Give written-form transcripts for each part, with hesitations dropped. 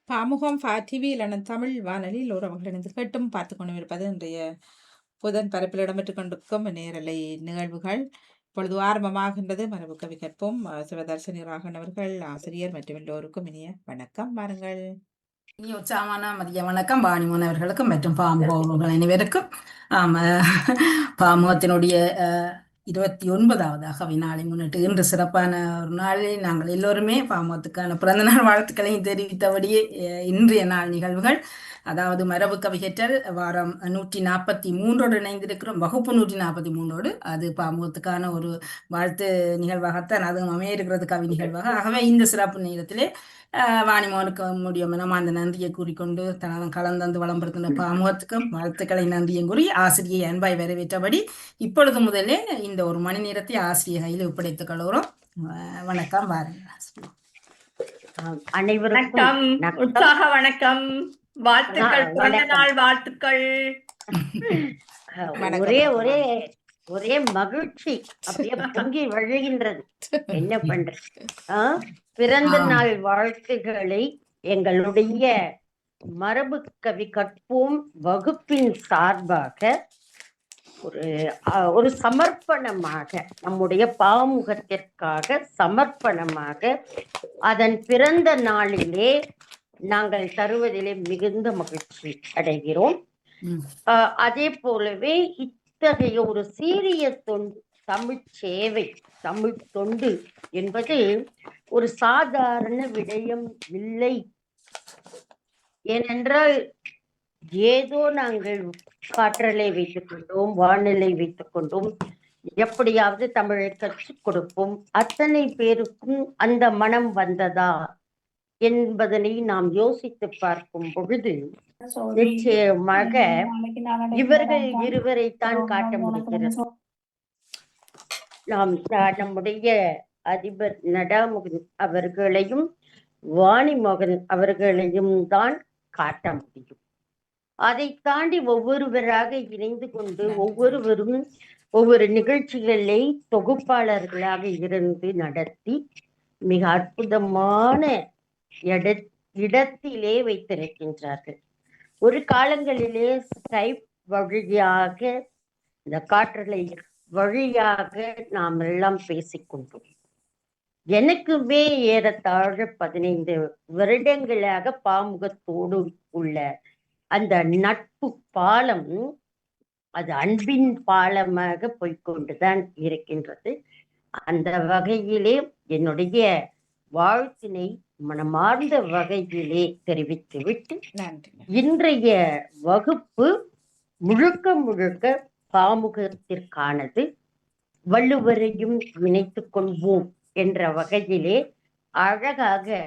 பாமுகம் டிவியிலான தமிழ் வானொலியில் உறவுகள் இணைந்து கேட்டும் பார்த்து கொண்டும் இருப்பது இன்றைய புதன் பரப்பில் இடம்பெற்றுக் கொண்டிருக்கும் நேரலை நிகழ்வுகள் இப்பொழுது ஆரம்பமாகின்றது. மரபு கவி கற்போம். சிவதர்சனி ராகவன் அவர்கள் ஆசிரியர் மற்றும் எல்லோருக்கும் இனிய வணக்கம். வாருங்கள். இனி உற்சாகமான மதிய வணக்கம் பாணிமோன் அவர்களுக்கும் மற்றும் பாமுகங்கள் அனைவருக்கும். பாமுகத்தினுடைய 29வது அகவை நாளை முன்னிட்டு இன்று சிறப்பான ஒரு நாளில் நாங்கள் எல்லோருமே பாமுகத்துக்கான பிறந்தநாள் வாழ்த்துக்களையும் தெரிவித்தபடியே இன்றைய நாள் நிகழ்வுகள், அதாவது மரபு கவிகற்றல் வாரம் 143 இணைந்திருக்கிறோம். வகுப்பு 143. அது பாமுகத்துக்கான ஒரு வாழ்த்து நிகழ்வாகத்தான் அதுவும் அமையிருக்கிறது, கவி நிகழ்வாக. ஆகவே இந்த சிறப்பு நேரத்திலே வாணிமோனுக்கு முடிய மனமார்ந்த நன்றியை கூறிக்கொண்டு தனது கலந்தந்து வளம்படுத்தின பாமுகத்துக்கும் வாழ்த்துக்களை நன்றியும் கூறி ஆசிரியை அன்பாய் வரவேற்றபடி இப்பொழுது முதலே இந்த ஒரு மணி நேரத்தை ஆசிரியர் கையில் ஒப்படைத்துக் கொள்கிறோம். வணக்கம். வாருங்கள். அனைவருக்கும் உற்சாக வணக்கம், வாழ்த்துக்கள், பிறந்த நாள் வாழ்த்துக்கள். ஒரே ஒரே ஒரே மகிழ்ச்சி அப்படியே பொங்கி வழிகின்றது. என்ன பண்றது? பிறந்த நாள் வாழ்த்துக்களை எங்களுடைய மரபு கவி கற்போம் வகுப்பின் சார்பாக ஒரு சமர்ப்பணமாக, நம்முடைய பாமுகத்திற்காக சமர்ப்பணமாக அதன் பிறந்த நாளிலே நாங்கள் தருவதிலே மிகுந்த மகிழ்ச்சி அடைகிறோம். அதே போலவே இத்தகைய ஒரு சீரிய தொண்டு, தமிழ் சேவை, தமிழ் தொண்டு என்பது ஒரு சாதாரண விடயம் இல்லை. ஏனென்றால் ஏதோ நாங்கள் காற்றலை வைத்துக் கொண்டோம், வானிலை வைத்துக் கொண்டோம், எப்படியாவது தமிழை கற்றுக் கொடுப்போம். அத்தனை பேருக்கும் அந்த மனம் வந்ததா என்பதனை நாம் யோசித்து பார்க்கும் பொழுது நிச்சயமாக இவர்கள் இருவரைத்தான் காட்ட முடிகிறது. நாம் நம்முடைய அதிபர் நடாமுகன் அவர்களையும் வாணிமோகன் அவர்களையும் தான் காட்ட முடியும். அதை தாண்டி ஒவ்வொருவராக இணைந்து கொண்டு ஒவ்வொருவரும் ஒவ்வொரு நிகழ்ச்சிகளை தொகுப்பாளர்களாக இருந்து நடத்தி மிக அற்புதமான இடத்திலே வைத்திருக்கின்றார்கள். ஒரு காலங்களிலே ஸ்கைப் வழியாக, இந்த காற்றலை வழியாக நாம் எல்லாம் பேசிக்கொண்டோம். எனக்குமே ஏறத்தாழ 15 வருடங்களாக பாமுகத்தோடு உள்ள அந்த நட்பு பாலம், அது அன்பின் பாலமாக போய்கொண்டுதான் இருக்கின்றது. அந்த வகையிலே என்னுடைய வாழ்த்தினை மனமார்ந்த வகையிலே தெரிவித்துவிட்டு இன்றைய வகுப்பு முழுக்க முழுக்க பாமுகத்திற்கானது. வள்ளுவரையும் இணைத்துக் கொள்வோம் என்ற வகையிலே அழகாக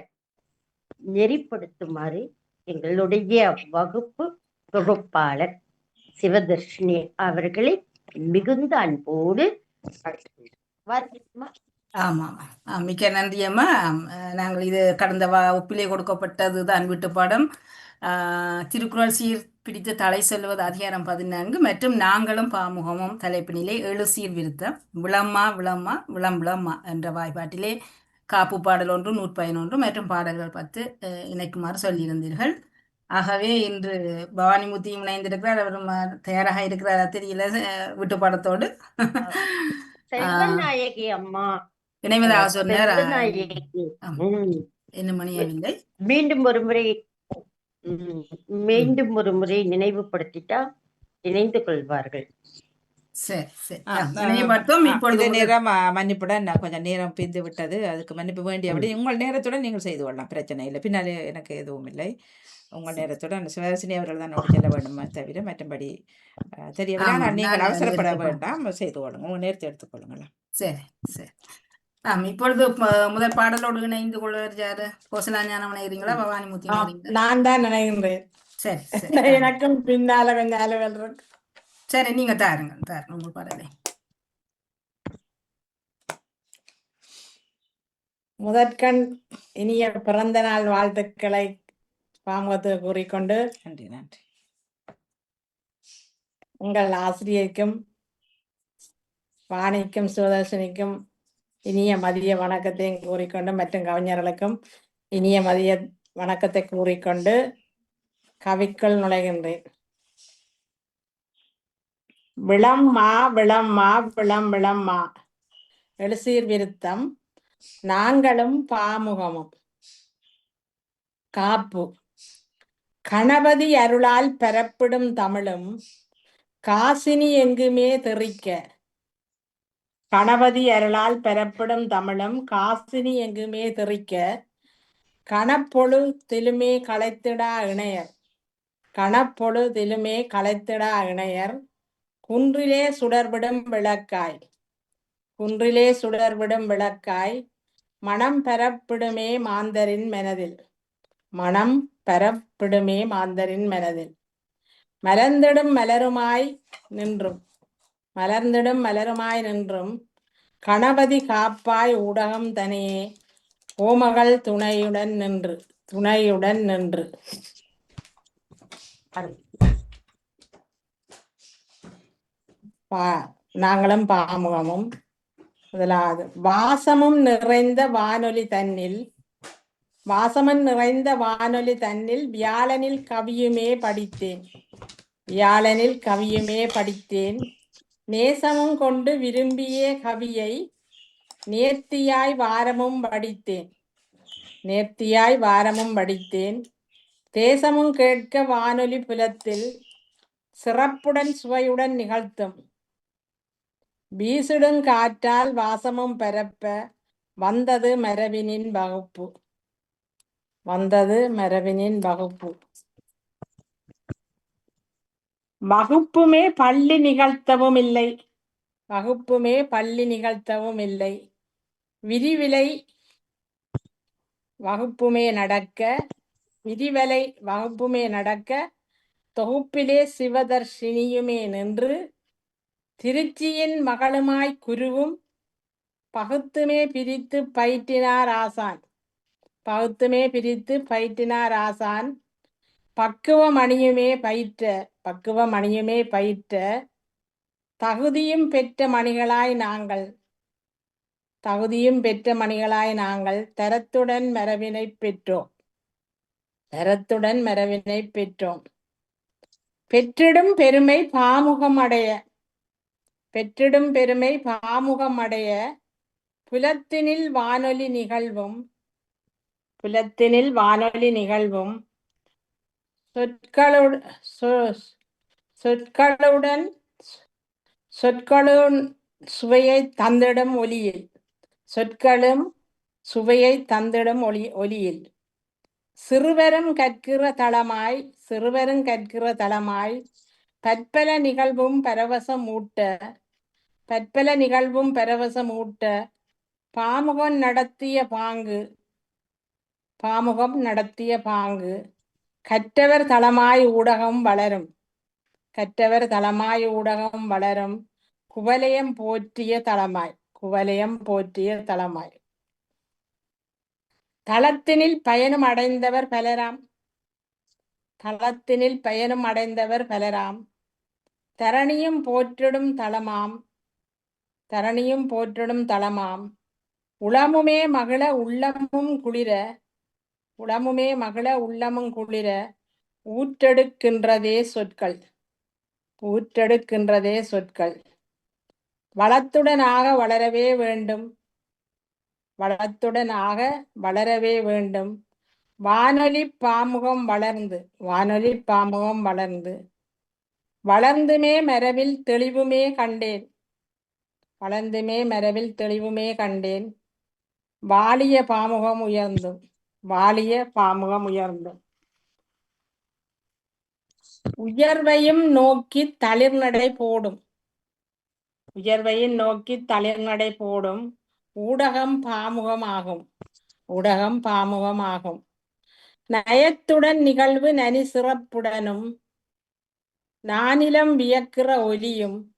நெறிப்படுத்துமாறு எங்களுடைய வகுப்பு தொகுப்பாளர் சிவதர்ஷினி அவர்களை மிகுந்த அன்போடு ஆமா, மிக்க நன்றி அம்மா. நாங்கள் இது கடந்த வகுப்பிலே கொடுக்கப்பட்டதுதான் வீட்டு பாடம். திருக்குறள் சீர் பிடித்து தலை சொல்வது அதிகாரம் 14 மற்றும் நாங்களும் பாமுகமும் தலைப்பினிலே 7 சீர்விருத்தம் விளம்மா விளம்மா விளம் விளம்மா என்ற வாய்ப்பாட்டிலே காப்பு பாடல் 1, 111 மற்றும் பாடல்கள் 10 இணைக்குமாறு சொல்லியிருந்தீர்கள். ஆகவே இன்று பவானிமுத்தியும் இணைந்திருக்கிறார். அவரும் தயாராக இருக்கிறார் தெரியல வீட்டு பாடத்தோடு. செல்வநாயகி அம்மா இணைவதாக சொன்னார். என்ன மணியவில்லை. மீண்டும் ஒரு முறை நினைவுபடுத்திட்டா இணைந்து கொள்வார்கள். நேரம் மன்னிப்புடன் கொஞ்சம் நேரம் பிந்து விட்டது, அதுக்கு மன்னிப்பு வேண்டியபடி உங்கள் நேரத்துடன் நீங்கள் செய்து கொள்ளலாம், பிரச்சனை இல்லை. பின்னாலே எனக்கு எதுவும் இல்லை. உங்கள் நேரத்துடன் சிவதர்ஷினி அவர்கள் தான் நோக்கி செல்ல வேண்டும் தவிர மற்றபடி தெரியவில்லை. நீங்கள் அவசரப்பட வேண்டாம், செய்து கொள்ளுங்க, உங்கள் நேரத்தை எடுத்துக்கொள்ளுங்களா. சரி சரி. இப்பொழுது முதல் பாடலோடு இணைந்து கொள்வார் யாரு? கோசலா ஞானம் நினைக்கிறீங்களா, பவானிமுத்தி? நான் தான் நினைக்கின்றேன். சரி, எனக்கும் பின்னால வெஞ்சால இருக்கு. சரி, நீங்க தாருங்க உங்க பாடலை. முதற்கண் இனிய பிறந்த நாள் வாழ்த்துக்களை பாமுகத்துக்கு கூறிக்கொண்டு நன்றி நன்றி. உங்கள் ஆசிரியருக்கும் வாணிக்கும் சிவதர்ஷினிக்கும் இனிய மதிய வணக்கத்தையும் கூறிக்கொண்டு மற்றும் கவிஞர்களுக்கும் இனிய மதிய வணக்கத்தை கூறிக்கொண்டு கவிக்குள் நுழைகின்றேன். விளம்மா விளம்மா விளம்மா எழுசீர் விருத்தம் நாங்களும் பாமுகமும். காப்பு கணபதி அருளால் பெறப்படும் தமிழும் காசினி எங்குமே தெறிக்க. கணபதி அருளால் பெறப்படும் தமிழும் காசினி எங்குமே தெறிக்க. கணப்பொழுதிலுமே களைத்திடா இணையர். கணப்பொழுதிலுமே களைத்திடா இணையர். குன்றிலே சுடர்விடும் விளக்காய். குன்றிலே சுடர்விடும் விளக்காய். மனம் பெறப்பிடுமே மாந்தரின் மனதில். மனம் பெறப்பிடுமே மாந்தரின் மனதில். மலர்ந்திடும் மலருமாய் நின்றும். மலர்ந்திடும் மலருமாய் நின்றும். கணபதி காப்பாய் ஊடகம் தனியே. ஓமகள் துணையுடன் நின்று. துணையுடன் நின்று. நாங்களும் பாமுகமும். முதலாவது வாசமும் நிறைந்த வானொலி தன்னில். வாசமும் நிறைந்த வானொலி தன்னில் வியாழனில் கவியுமே படித்தேன். வியாழனில் கவியுமே படித்தேன். நேசமும் கொண்டு விரும்பிய கவியை நேர்த்தியாய் வாரமும் படித்தேன். நேர்த்தியாய் வாரமும் படித்தேன். தேசமும் கேட்க வானொலி புலத்தில் சிறப்புடன் சுவையுடன் நிகழ்த்தும். வீசிடும் காற்றால் வாசமும் பரப்ப வந்தது மரபினின் வகுப்பு. வந்தது மரபினின் வகுப்பு. வகுப்புமே பள்ளி நிகழ்த்தவும் இல்லை. வகுப்புமே பள்ளி நிகழ்த்தவும் இல்லை. விரிவிலை வகுப்புமே நடக்க. விரிவலை வகுப்புமே நடக்க. தொகுப்பிலே சிவதர்ஷினியுமே நின்று. திருச்சியின் மகளுமாய் குருவும் பகுத்துமே பிரித்து பயிற்றினார் ஆசான். பகுத்துமே பிரித்து பயிற்றினார் ஆசான். பக்குவமணியுமே பயிற்ற. பக்குவமணியுமே பயிற்ற. தகுதியும் பெற்ற மணிகளாய் நாங்கள். தகுதியும் பெற்ற மணிகளாய் நாங்கள் தரத்துடன் மரபினை பெற்றோம். தரத்துடன் மரபினை பெற்றோம். பெற்றிடும் பெருமை பாமுகம் அடைய. பெற்றிடும் பெருமை பாமுகம் அடைய. புலத்தினில் வானொலி நிகழ்வும். புலத்தினில் வானொலி நிகழ்வும். சொற்களுடன் சொற்களும் சுவையை தந்திடும் ஒலியில். சொற்களும் சுவையை தந்திடும் ஒலியில். சிறுவரும் கற்கிற தளமாய். சிறுவரும் கற்கிற தளமாய். பற்பல நிகழ்வும் பரவசம் ஊட்ட. பற்பல நிகழ்வும் பரவசம் ஊட்ட. பாமுகம் நடத்திய பாங்கு. பாமுகம் நடத்திய பாங்கு. கற்றவர் தளமாய் ஊடகம் வளரும். கற்றவர் தளமாய் ஊடகம் வளரும். குவலயம் போற்றிய தளமாய். குவலயம் போற்றிய தளமாய். தளத்தினில் பயனும் அடைந்தவர் பலராம். தளத்தினில் பயனும் அடைந்தவர் பலராம். தரணியும் போற்றிடும் தளமாம். தரணியும் போற்றிடும் தளமாம். உளமுமே மகிழ உள்ளமும் குளிர. உளமுமே மகிழ உள்ளமும் குளிர. ஊற்றெடுக்கின்றதே சொற்கள். ஊற்றெடுக்கின்றதே சொற்கள். வளத்துடனாக வளரவே வேண்டும். வளத்துடனாக வளரவே வேண்டும். வானொலி பாமுகம் வளர்ந்து. வானொலி பாமுகம் வளர்ந்து. வளர்ந்துமே மரபில் தெளிவுமே கண்டேன். வளர்ந்துமே மரபில் தெளிவுமே கண்டேன். வாலிய பாமுகம் உயர்ந்தும். வாலிய பாமுகம் உயர்ந்தும். உயர்வையும் நோக்கி தளிர்நடை போடும். உயர்வையும் நோக்கி தளிர்நடை போடும். ஊடகம் பாமுகமாகும். ஊடகம் பாமுகமாகும். நயத்துடன் நிகழ்வு நனி சிறப்புடனும். நானிலம் வியக்கிற ஒலியும்.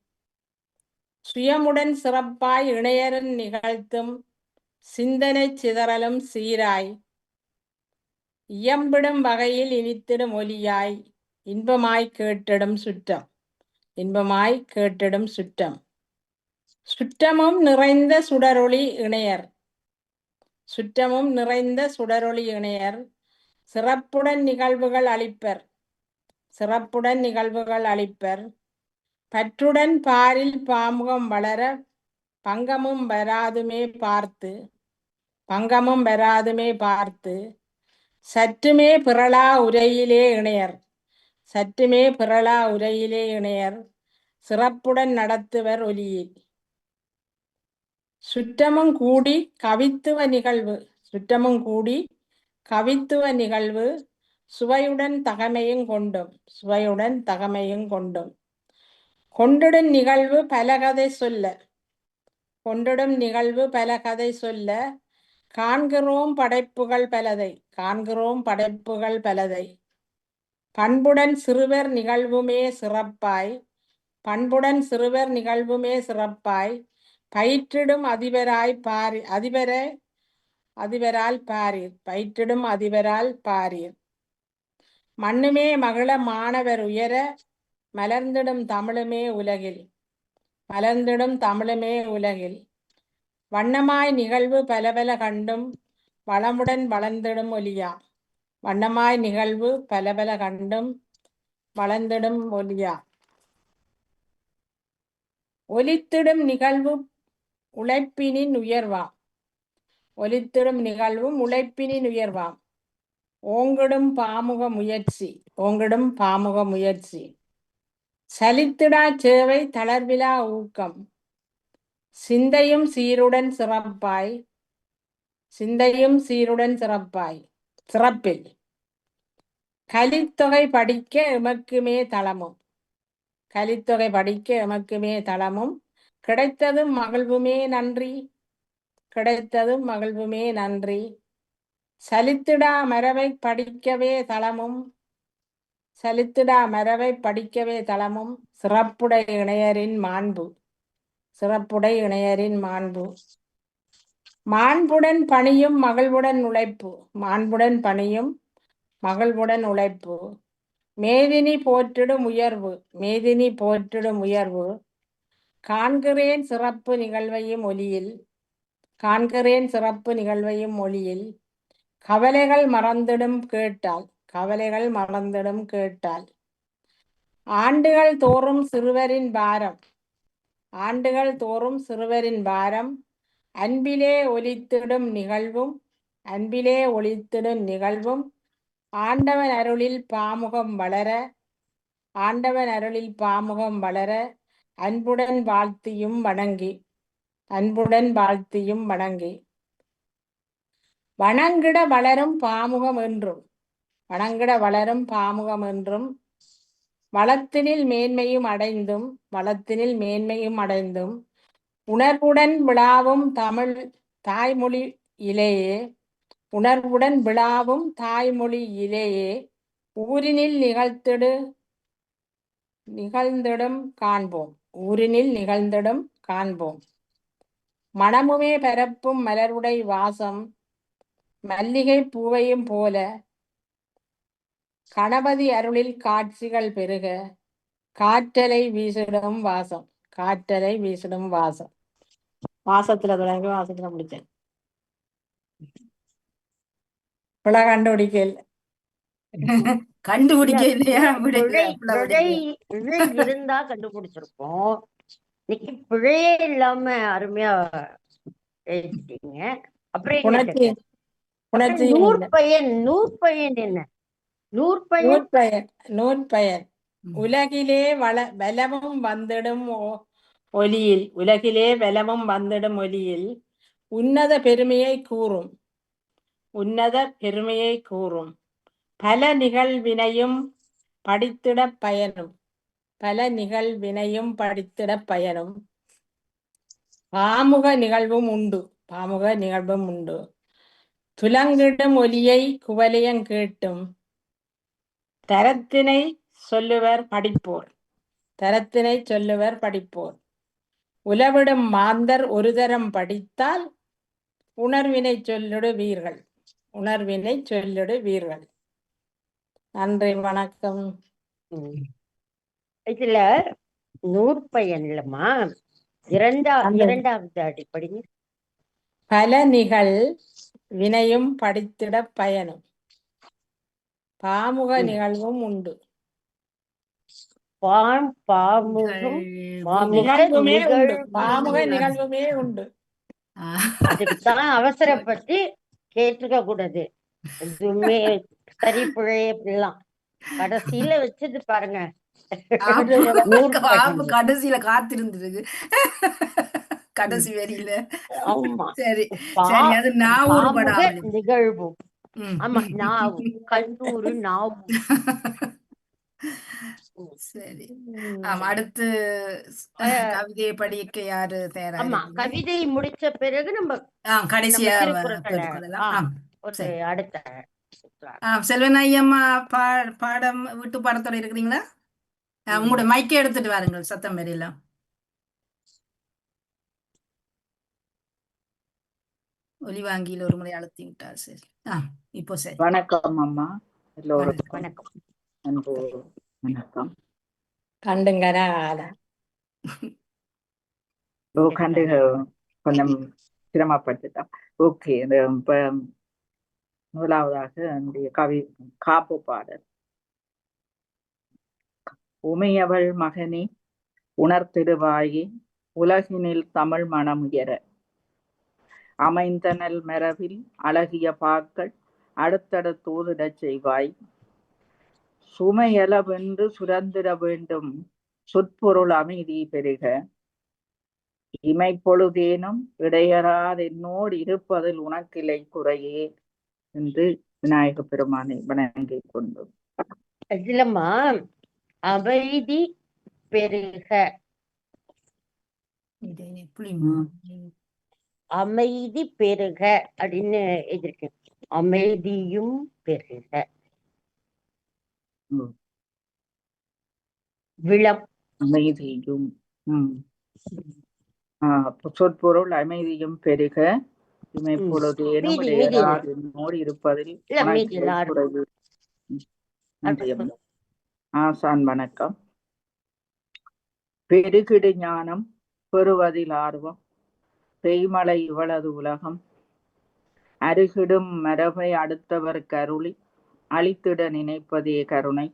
சுயமுடன் சிறப்பாய் இணையரன் நிகழ்த்தும். சிந்தனை சிதறலும் சீராய். இயம்பிடும் வகையில் இனித்திடும் ஒலியாய். இன்பமாய் கேட்டிடும் சுற்றம். இன்பமாய் கேட்டிடும் சுற்றம். சுற்றமும் நிறைந்த சுடரொளி இணையர். சுற்றமும் நிறைந்த சுடரொளி இணையர். சிறப்புடன் நிகழ்வுகள் அளிப்பர். சிறப்புடன் நிகழ்வுகள் அளிப்பர். பற்றுடன் பாரில் பாமுகம் வளர பங்கமும் வராதுமே பார்த்து. பங்கமும் வராதுமே பார்த்து. சற்றுமே பிறளா உரையிலே இணையர். சற்றுமே பிறளா உரையிலே இணையர். சிறப்புடன் நடத்துவர் ஒலியில். சுற்றமும் கூடி கவித்துவ நிகழ்வு. சுற்றமும் கூடி கவித்துவ நிகழ்வு. சுவையுடன் தகமையும் கொண்டும். சுவையுடன் தகமையும் கொண்டும். கொண்டிடும் நிகழ்வு பலகதை சொல்ல. கொண்டிடும் நிகழ்வு பலகதை சொல்ல. காண்கிறோம் படைப்புகள் பலதை. காண்கிறோம் படைப்புகள் பலதை. பண்புடன் சிறுவர் நிகழ்வுமே சிறப்பாய். பண்புடன் சிறுவர் நிகழ்வுமே சிறப்பாய். பயிற்றிடும் அதிபராய் பாரி அதிபரால் பாரீர். பயிற்றிடும் அதிபரால் பாரீர். மண்ணுமே மகள மாணவர் உயர மலர்ந்திடும் தமிழுமே உலகில். மலர்ந்திடும் தமிழுமே உலகில். வண்ணமாய் நிகழ்வு பலபல கண்டும் வளமுடன் வளர்ந்திடும் ஒலியா. வண்ணமாய் நிகழ்வு பலபல கண்டும் வளர்ந்திடும் ஒலியா. ஒலித்திடும் நிகழ்வு உழைப்பினின் உயர்வாம். ஒலித்திடும் நிகழ்வும் உழைப்பினின் உயர்வாம். ஓங்கிடும் பாமுக முயற்சி. ஓங்கிடும் பாமுக முயற்சி. சலித்திடா சேவை தளர்விலா ஊக்கம். சிந்தையும் சீருடன் சிறப்பாய். சிந்தையும் சீருடன் சிறப்பாய். சிறப்பில். கலித்தொகை படிக்க எமக்குமே தளமும். கலித்தொகை படிக்க எமக்குமே தளமும். கிடைத்ததும் மகிழ்வுமே நன்றி. கிடைத்ததும் மகிழ்வுமே நன்றி. சலித்திடா மரபை படிக்கவே தளமும். சலித்திடா மரபை படிக்கவே தளமும். சிறப்புடை இணையரின் மாண்பு. சிறப்புடை இணையரின் மாண்பு. மாண்புடன் பணியும் மகிழ்வுடன் உழைப்பு. மாண்புடன் பணியும் மகிழ்வுடன் உழைப்பு. மேதினி போற்றிடும் உயர்வு. மேதினி போற்றிடும் உயர்வு. காண்கிறேன் சிறப்பு நிகழ்வையும் ஒலியில். காண்கிறேன் சிறப்பு நிகழ்வையும் ஒலியில். கவலைகள் மறந்திடும் கேட்டால். கவலைகள் மறந்திடும் கேட்டால். ஆண்டுகள் தோறும் சிறுவரின் பாரம். ஆண்டுகள் தோறும் சிறுவரின் பாரம். அன்பிலே ஒலித்திடும் நிகழ்வும். அன்பிலே ஒலித்திடும் நிகழ்வும். ஆண்டவன் அருளில் பாமுகம் வளர. ஆண்டவன் அருளில் பாமுகம் வளர. அன்புடன் வாழ்த்தியும் வணங்கி. அன்புடன் வாழ்த்தியும் வணங்கி. வணங்கிட வளரும் பாமுகம் என்றும். வணங்கிட வளரும் பாமுகம் என்றும். வளத்தினில் மேன்மையும் அடைந்தும். வளத்தினில் மேன்மையும் அடைந்தும். உணர்வுடன் விழாவும் தமிழ் தாய்மொழி இலேயே. உணர்வுடன் விழாவும் தாய்மொழி இலேயே. ஊரினில் நிகழ்ந்திடும் காண்போம். ஊரினில் நிகழ்ந்திடும் காண்போம். மணமுமே பரப்பும் மலருடை வாசம். மல்லிகை பூவையும் போல. கணபதி அருளில் காட்சிகள் பெருக. காற்றலை வீசிடும் வாசம். காற்றலை வீசிடும் வாசம். வாசத்துல தொடங்கி வாசத்துல முடிச்சேன். பிழை கண்டுபிடிக்கல. கண்டுபிடிக்க இல்லையா? பிழை இருந்தா கண்டுபிடிச்சிருப்போம். இன்னைக்கு பிழையே இல்லாம அருமையா எழுதிட்டீங்க. அப்புறம் புணர்ச்சி நூற்பயன். நூற்பயன் என்ன? நூற்பயன் நூற்பயன் உலகிலே வலமும் வந்திடும் ஒலியில். உலகிலே வலமும் வந்திடும் ஒலியில். உன்னத பெருமையை கூறும். உன்னத பெருமையை கூறும். பல நிகழ்வினையும் படித்திட பயனும். பல நிகழ்வினையும் படித்திட பயனும். பாமுக நிகழ்வும் உண்டு. பாமுக நிகழ்வும் உண்டு. துலங்கிடும் ஒலியை குவலையங் கேட்டும். தரத்தினை சொல்லுவர் படிப்போர். தரத்தினை சொல்லுவர் படிப்போர். உலவிடும் மாந்தர் ஒரு தரம் படித்தால் உணர்வினை சொல்லிடுவீர்கள். உணர்வினை சொல்லிடுவீர்கள். நன்றி, வணக்கம். இதுல நூற்பயன் இல்லம்மா, இரண்டாவது அடிப்படைங்க. பல நிகழ் வினையும் படித்திட பயனும். பாமுக நிகழ்வும் உண்டு. பாமுகம் பாமுக நிகழ்வுமே உண்டு. நிகழ்வு பாமுக நிகழ்வுமே உண்டு. ஆ, அதுக்குத்தான் அவசரப்பட்டு கேட்டுக்க கூடாது. எதுவுமே சரி பிழைய அப்படிலாம் கடைசியில வச்சது பாருங்க. பாம்பு கடைசியில காத்திருந்துருக்கு கடைசி வரியில. ஆமா. சரி சரி, அது நான் ஒரு பாமுக படாமல். நிகழ்வும். ஆமா, நாவும் கல்லூரு நாவும். சரி, ஆமா. அடுத்து கவிதையை படிக்க யாரு தயாரா ஆமா, இருக்கீங்க? கவிதை முடிச்ச பிறகு நம்ம கடைசியா திருக்குறள்களை பெற்றுக்கொள்ளலாம். ஒரு சரி. அடுத்த செல்வன் ஐயம்மா பாடம் விட்டு பாடத்தோட இருக்கிறீங்களா? உங்களோட மைக்கை எடுத்துட்டு வாருங்கள், சத்தம் வரையில. ஒலிவாங்கியில் ஒரு முறை அழுத்தி விட்டார். சரி, இப்போ சரி. வணக்கம் அம்மா, எல்லோருக்கும் வணக்கம். அன்பு வணக்கம். கண்டுங்கன கண்டு கொஞ்சம் சிரமப்பட்டுட்டோம். ஓகே, இந்த இப்ப முதலாவதாக என்னுடைய காப்பு பாடல். உமையவள் மகனே உணர்த்திடுவாயே உலகினில் தமிழ் மனம் உயர, அமைந்தனல் மரபில் அழகிய பாக்கள் அடுத்தடுத்தோதிடச் செய்வாய். சுமையளவென்று சுரந்திட வேண்டும் சொற்பொருள் அமைதி பெருக, இமைப்பொழுதேனும் இடையறாதென்னோடு இருப்பதில் உனக்கில்லை குறையே என்று விநாயக பெருமானை வணங்கிக் கொண்டு, இதுலம்மா அமைதி பெருக, அமைதி பெருக அப்படின்னு எழுதிருக்கு. அமைதியும் பெருக, விளம் அமைதியும் சொற்பொருள் அமைதியும் பெருக, இமைப்பொழுதேனும் இடையறாதென்னோடு இருப்பதில் ஆசான் வணக்கம். பெருகிடு ஞானம் பெறுவதில் ஆர்வம் பெய்மலை இவளது உலகம், அருகிடும் மரபை அடுத்தவர் கருளி அழித்திட நினைப்பதே கருணை,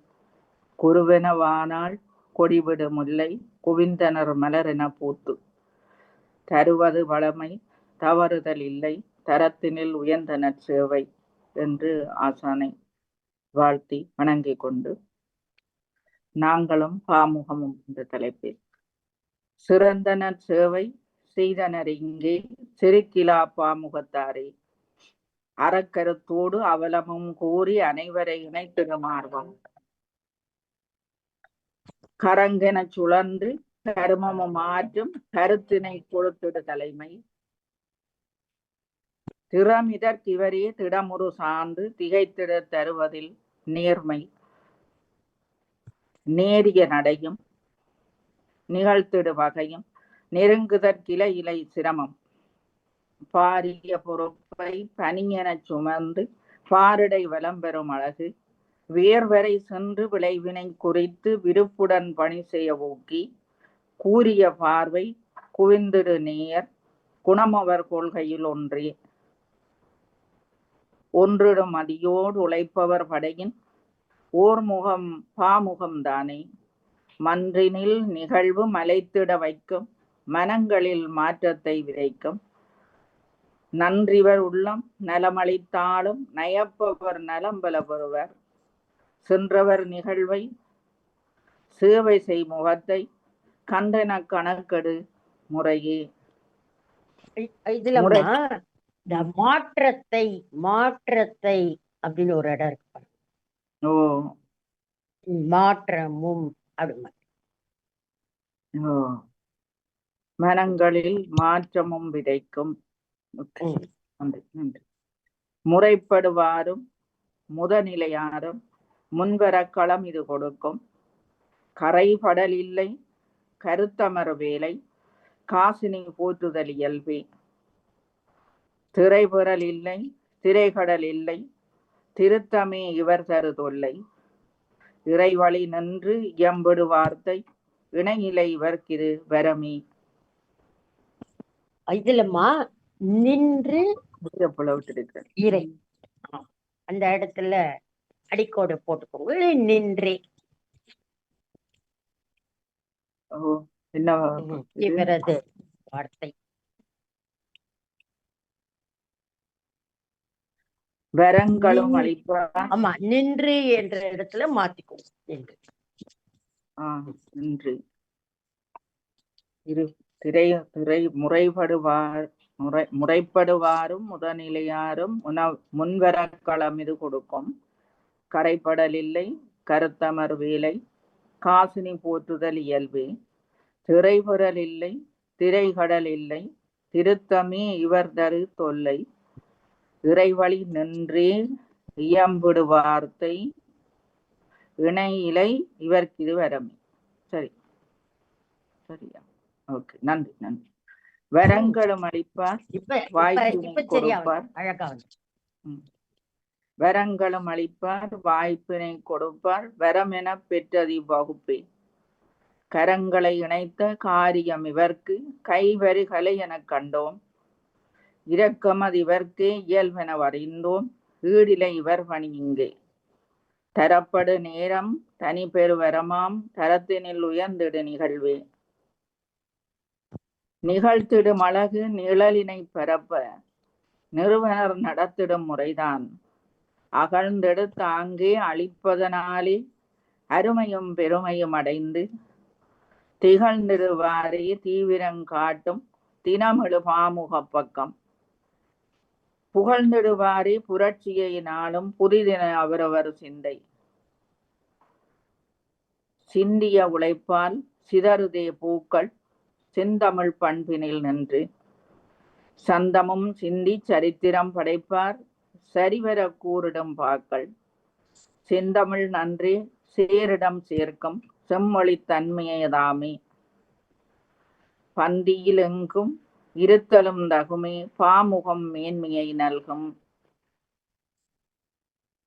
குருவெனவானால் கொடிவிடு முல்லை குவிந்தனர் மலரென பூத்து, தருவது வளமை தவறுதல் இல்லை தரத்தினில் உயர்ந்தனர் சேவை என்று ஆசானை வாழ்த்தி வணங்கிக் கொண்டு, நாங்களும் பாமுகமும் என்ற தலைப்பில் சிறந்தனர் சேவை செய்தனர் இங்கே செருக்கிலா பாமுகத்தாரே, அறக்கருத்தோடு அவலமும் கூறி அனைவரை இணைத்திடும் ஆர்வம், கரங்கென சுழன்று கருமமும் மாற்றும் கருத்தினை கொடுத்திடு தலைமை, திறமிதற்கிவரே திடமுறு சார்ந்து திகைத்திட தருவதில் நேர்மை, நேரிய நடையும் நிகழ்த்திடு வகையும் நெருங்குதற்கிளை இலை சிரமம், பாரிய பொறுப்பை பனியென சுமந்து பாரிடை வலம் பெறும் அழகு, வேர்வரை சென்று விளைவினை குறித்து விருப்புடன் பணி செய்ய ஊக்கி, கூறிய பார்வை குவிந்திடு நேயர் குணமவர் கொள்கையில் ஒன்றே, ஒன்றிடும் மதியோடு உழைப்பவர் படையின் ஓர்முகம் பாமுகம் தானே, மன்றினில் நிகழ்வு மலைத்திட வைக்கும் மனங்களில் மாற்றத்தை விதைக்கும், நன்றிவர் உள்ளம் நலமளித்தாலும் நயப்பவர் நலம்பல பெறுவர், சென்றவர் நிகழ்வை சேவை செய் முகத்தை கண்டன கணக்கெடு முறையே. இதுல இந்த மாற்றத்தை மாற்றத்தை அப்படின்னு ஒரு இடம் இருக்கு. மாற்றமும் மனங்களில் மாற்றமும் விதைக்கும், முறைப்படுவாரும் முதநிலையாரும் முன்வர களம் இது கொடுக்கும், கரைபடல் இல்லை கருத்தமர் வேலை காசினி போற்றுதல் இயல்பே, திரைபெறல் இல்லை திரைகடல் இல்லை திருத்தமே இவர் தரு தொல்லை, இறைவழி நின்று இயம்படு வார்த்தை இணையிலை இவர்க்கிது வரமே. இதுலமா நின்று இறை அந்த இடத்துல அடிக்கோடு போட்டுக்கோங்க. நின்றே. ஓ, என்ன இது? இவரது வார்த்தை. வரங்களும் அளிப்பார். ஆமா, நின்று என்ற இடத்துல மாத்திக்கோங்க. நின்று. நன்றி. திரை முறைப்படுவாரும் முதநிலையாரும் முன்வர களமிது கொடுக்கும். கரைப்படல் இல்லை கருத்தமர் வேலை காசினி போற்றுதல் இயல்பே. திரைபுறல் இல்லை திரைகடல் இல்லை திருத்தமே இவர் தரு தொல்லை. இறைவழி நின்றே இயம்பிடு வார்த்தை இணை இலை இவர்க்கு இது வரமே. சரி, சரியா? ஓகே, நன்றி நன்றி. வரங்களும் அளிப்பார் வாய்ப்பினை கொடுப்பார். வரங்களும் அளிப்பார் வாய்ப்பினை கொடுப்பார் வரமென பெற்றதி வகுப்பே. கரங்களை இணைத்த காரியம் இவர்க்கு கைவரிகளை எனக் கண்டோம். இரக்கமது இவர்க்கே இயல்பென அறிந்தோம். ஈடிலை இவர் பணி இங்கே. தரப்படு நேரம் தனி பெருவரமாம் தரத்தினில் உயர்ந்திடு நிகழ்வே. நிகழ்த்திடும் அழகு நிழலினை பரப்ப நிறுவனர் நடத்திடும் முறைதான். அகழ்ந்தெடுத்து அங்கே அளிப்பதனாலே அருமையும் பெருமையும் அடைந்து திகழ்ந்திடுவாரே தீவிரங்காட்டும் தினமிழு பாமுக பக்கம். புகழ்ந்திடுவாரே புரட்சியை நாளும் புதிதின அவரவர் சிந்தை. சிந்திய உழைப்பால் சிதறுதே பூக்கள் செந்தமிழ் பண்பினில் நின்று. சந்தமும் சிந்தி சரித்திரம் படைப்பார் சரிவர கூறிடும் பாக்கள். செந்தமிழ் நன்றே சேரிடம் சேர்க்கும் செம்மொழி தன்மையதாமே. பந்தியில் எங்கும் இருத்தலும் தகுமே பாமுகம் மேன்மையை நல்கும்.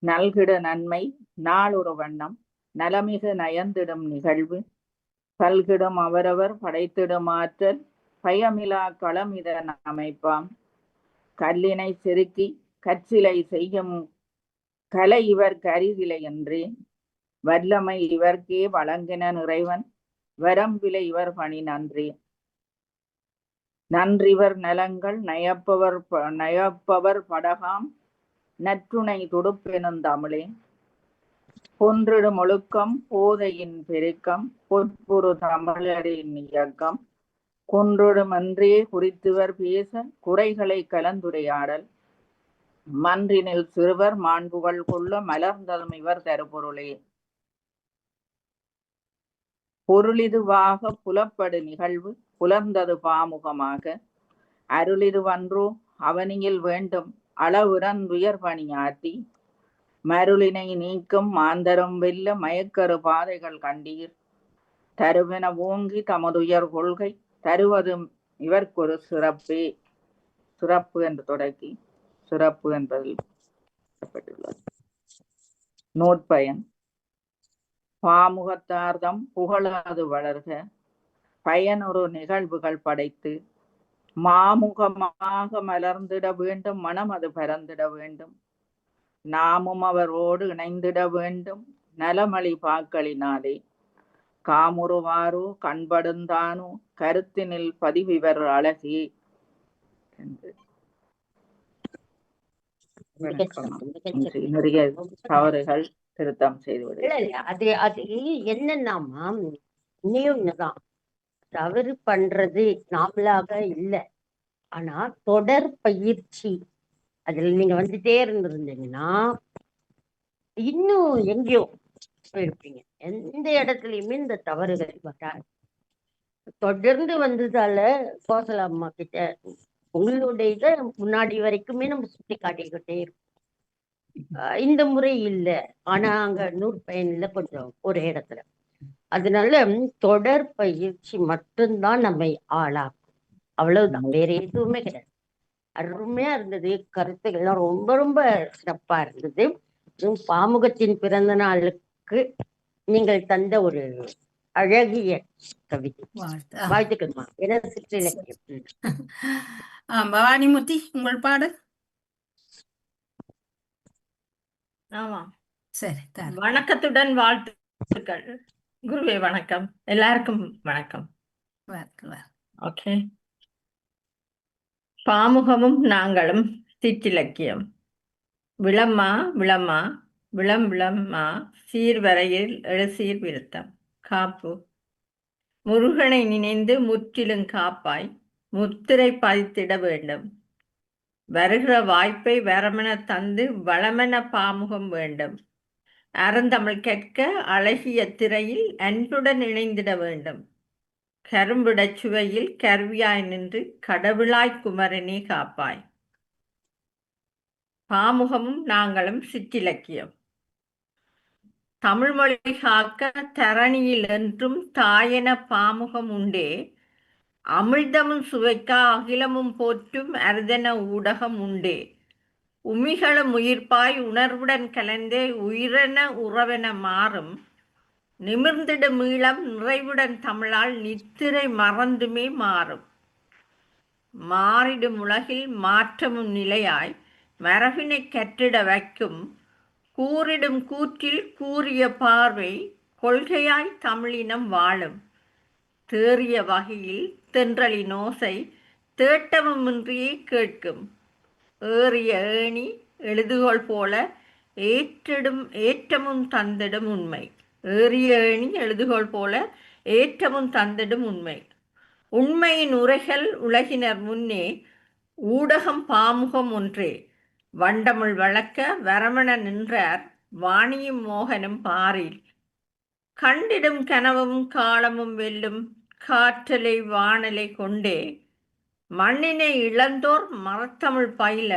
நல்கிட நன்மை நாளொரு வண்ணம் நலமிகு நயந்திடும் நிகழ்வு. பல்கிடும் அவரவர் படைத்திடும் ஆற்றல் பயமிலா களமிதன் அமைப்பாம். கல்லினை செருக்கி கற்சிலை செய்யும் கலை இவர் கரிதிலை என்றே. வல்லமை இவர்க்கே வழங்கின இறைவன் வரம்பிலை இவர் பணி நன்றே. நன்றிவர் நலங்கள் நயப்பவர் படகாம் நற்றுணை துடுப்பெனும் தமிழே. பொன்றிடும் ஒழுக்கம் போதையின் பெருக்கம் பொற்புறு தமிழரின் இயக்கம். குன்றிடும் என்றே குறித்துவர் பேச குறைகளை கலந்துரையாடல். மன்றினில் சிறுவர் மாண்புகள் கொள்ள மலர்ந்ததும் இவர் தருபொருளே. பொருளிதுவாக புலப்படு நிகழ்வு புலர்ந்தது பாமுகமாக. அருளிதுவன்றோ அவனியில் வேண்டும் அளவுறந்துயர் பணியாற்றி. மருளினை நீக்கும் மாந்தரும் வெல்ல மயக்கரு பாதைகள் கண்டீர். தருவென ஓங்கி தமதுயர் கொள்கை தருவதும் இவர்க்கொரு சிறப்பே. சிறப்பு என்று தொடக்கி சிறப்பு என்பதில் நூற்பயன். பாமுகத்தார்தம் புகழாது வளர்க பயனொரு நிகழ்வுகள் படைத்து. மாமுகமாக மலர்ந்திட வேண்டும் மனம் அது பரந்திட வேண்டும். நாமும் அவரோடு இணைந்திட வேண்டும் நலமளி பாக்களினாலே. காமுறுவாரோ கண்படுந்தானோ கருத்தினில் பதிவிவர் அழகே. நிறைய தவறுகள் திருத்தம் செய்து அது என்னன்னாமா இன்னும் தவறு பண்றது நாமளாக இல்லை. ஆனா தொடர் பயிற்சி அதுல நீங்க வந்துட்டே இருந்திருந்தீங்கன்னா இன்னும் எங்கேயோ போயிருப்பீங்க. எந்த இடத்துலயுமே இந்த தவறுகள் வராது. தொடர்ந்து வந்ததால கோசல அம்மா கிட்ட உங்களுடைய இதை முன்னாடி வரைக்குமே நம்ம சுட்டி காட்டிக்கிட்டே இருக்கோம். இந்த முறை இல்லை. ஆனா அங்க நூற்பயன்ல கொஞ்சம் ஒரு இடத்துல. அதனால தொடர் பயிற்சி மட்டும்தான் நம்மை ஆளாக்கும். அவ்வளவுதான், வேற எதுவுமே கிடையாது. அருமையா இருந்தது. கருத்துக்கள்லாம் ரொம்ப ரொம்ப சிறப்பா இருந்தது. பாமுகத்தின் பிறந்த நாளுக்கு நீங்கள் தந்த ஒரு அழகிய கவிதை. வாழ்த்துக்கள்மா. ஏன்னா சிற்றிலக்கியம். பவானிமூர்த்தி உங்கள் பாடல். ஆமா, சரி தாரு. வணக்கத்துடன் வாழ்த்துக்கள். குருவே வணக்கம். எல்லாருக்கும் வணக்கம். வாருங்கள், வாருங்கள். ஓகே. பாமுகமும் நாங்களும் சிற்றிலக்கியம். விளம்மா விளம்மா விளம்மா சீர்வரையில் எழுசீர் விருத்தம். காப்பு. முருகனை நினைந்து முற்றிலும் காப்பாய் முத்திரை பதித்திட வேண்டும். வருகிற வாய்ப்பை வரமென தந்து வளமென பாமுகம் வேண்டும். அறந்தமிழ் கற்க அழகிய திரையில் அன்புடன் இணைந்திட வேண்டும். கரும்பிடச் சுவையில் கருவியாய் நின்று கடவுளாய் குமரனே காப்பாய். பாமுகமும் நாங்களும் சிற்றிலக்கியம். தமிழ்மொழி காக்க தரணியில் என்றும் தாயென பாமுகம் உண்டே. அமிழ்தமும் சுவைக்க அகிலமும் போற்றும் அருதென ஊடகம் உண்டே. உமிகளும் உயிர்ப்பாய் உணர்வுடன் கலந்தே உயிரென உறவென மாறும். நிமிர்ந்திடும் ஈழம் நிறைவுடன் தமிழால் நித்திரை மறந்துமே மாறும். மாறிடும் உலகில் மாற்றமும் நிலையாய் மரபினை கற்றிட வைக்கும். கூறிடும் கூற்றில் கூறிய பார்வை கொள்கையாய் தமிழினம் வாழும். தேறிய வகையில் தென்றலின் ஓசை தேட்டமுமின்றியே கேட்கும். ஏறிய ஏணி எழுதுகோள் போல ஏற்றமும் தந்திடும் உண்மை. ஏறிய ஏணி எழுதுகோள் போல ஏற்றமும் தந்திடும் உண்மை. உண்மையின் உரைகள் உலகினர் முன்னே ஊடகம் பாமுகம் ஒன்றே. வண்டமிழ் வழக்க வரமண நின்றார் வாணியும் மோகனும் பாரில். கண்டிடும் கனவும் காலமும் வெல்லும் காற்றலை வானலை கொண்டே. மண்ணினை இழந்தோர் மரத்தமிழ் பயில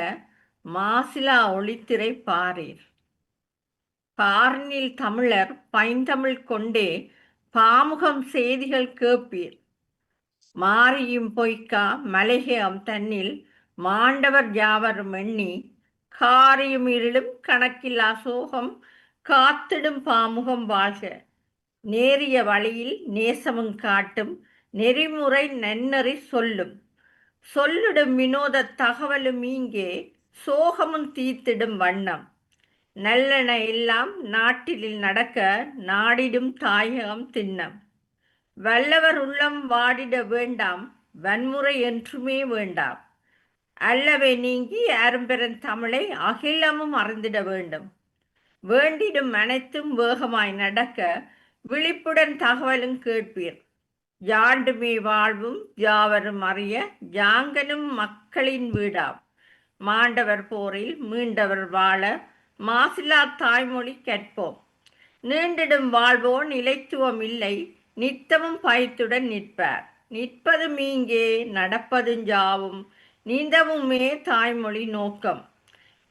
மாசிலா ஒளித்திரை பாரீர். பாரினில் தமிழர் பைந்தமிழ் கொண்டே பாமுகம் செய்திகள் கேட்பீர். மாரியும் பொய்க்கா மலைகம் தன்னில் மாண்டவர் யாவரும் எண்ணி. காரியும் இருளும் கணக்கில்லா சோகம் காத்திடும் பாமுகம் வாழ்க. நேரிய வழியில் நேசமும் காட்டும் நெறிமுறை நன்னறி சொல்லும். சொல்லிடும் வினோத தகவலும் இங்கே சோகமும் தீர்த்திடும் வண்ணம். நல்லென எல்லாம் நாட்டில் நடக்க நாடிடும் தாயகம் திண்ணம். வல்லவர் உள்ளம் வாடிட வேண்டாம் வன்முறை என்றுமே வேண்டாம். அல்லவை நீங்கி அரும்பெரும் தமிழை அகிலமும் அறிந்திட வேண்டும். வேண்டிடும் அனைத்தும் வேகமாய் நடக்க விழிப்புடன் தகவலும் கேட்பீர். யாண்டுமே வாழ்வும் யாவரும் அறிய யாங்கனும் மக்களின் வீடாம். மாண்டவர் போரில் மீண்டவர் வாழ மாசிலா தாய்மொழி கற்போம். நீண்டிடும் வாழ்வோ நிலைத்துவம் இல்லை நித்தமும் பயத்துடன் நிற்பார். நிற்பதும் இங்கே நடப்பதும் யாவும் நீந்தவுமே தாய்மொழி நோக்கம்.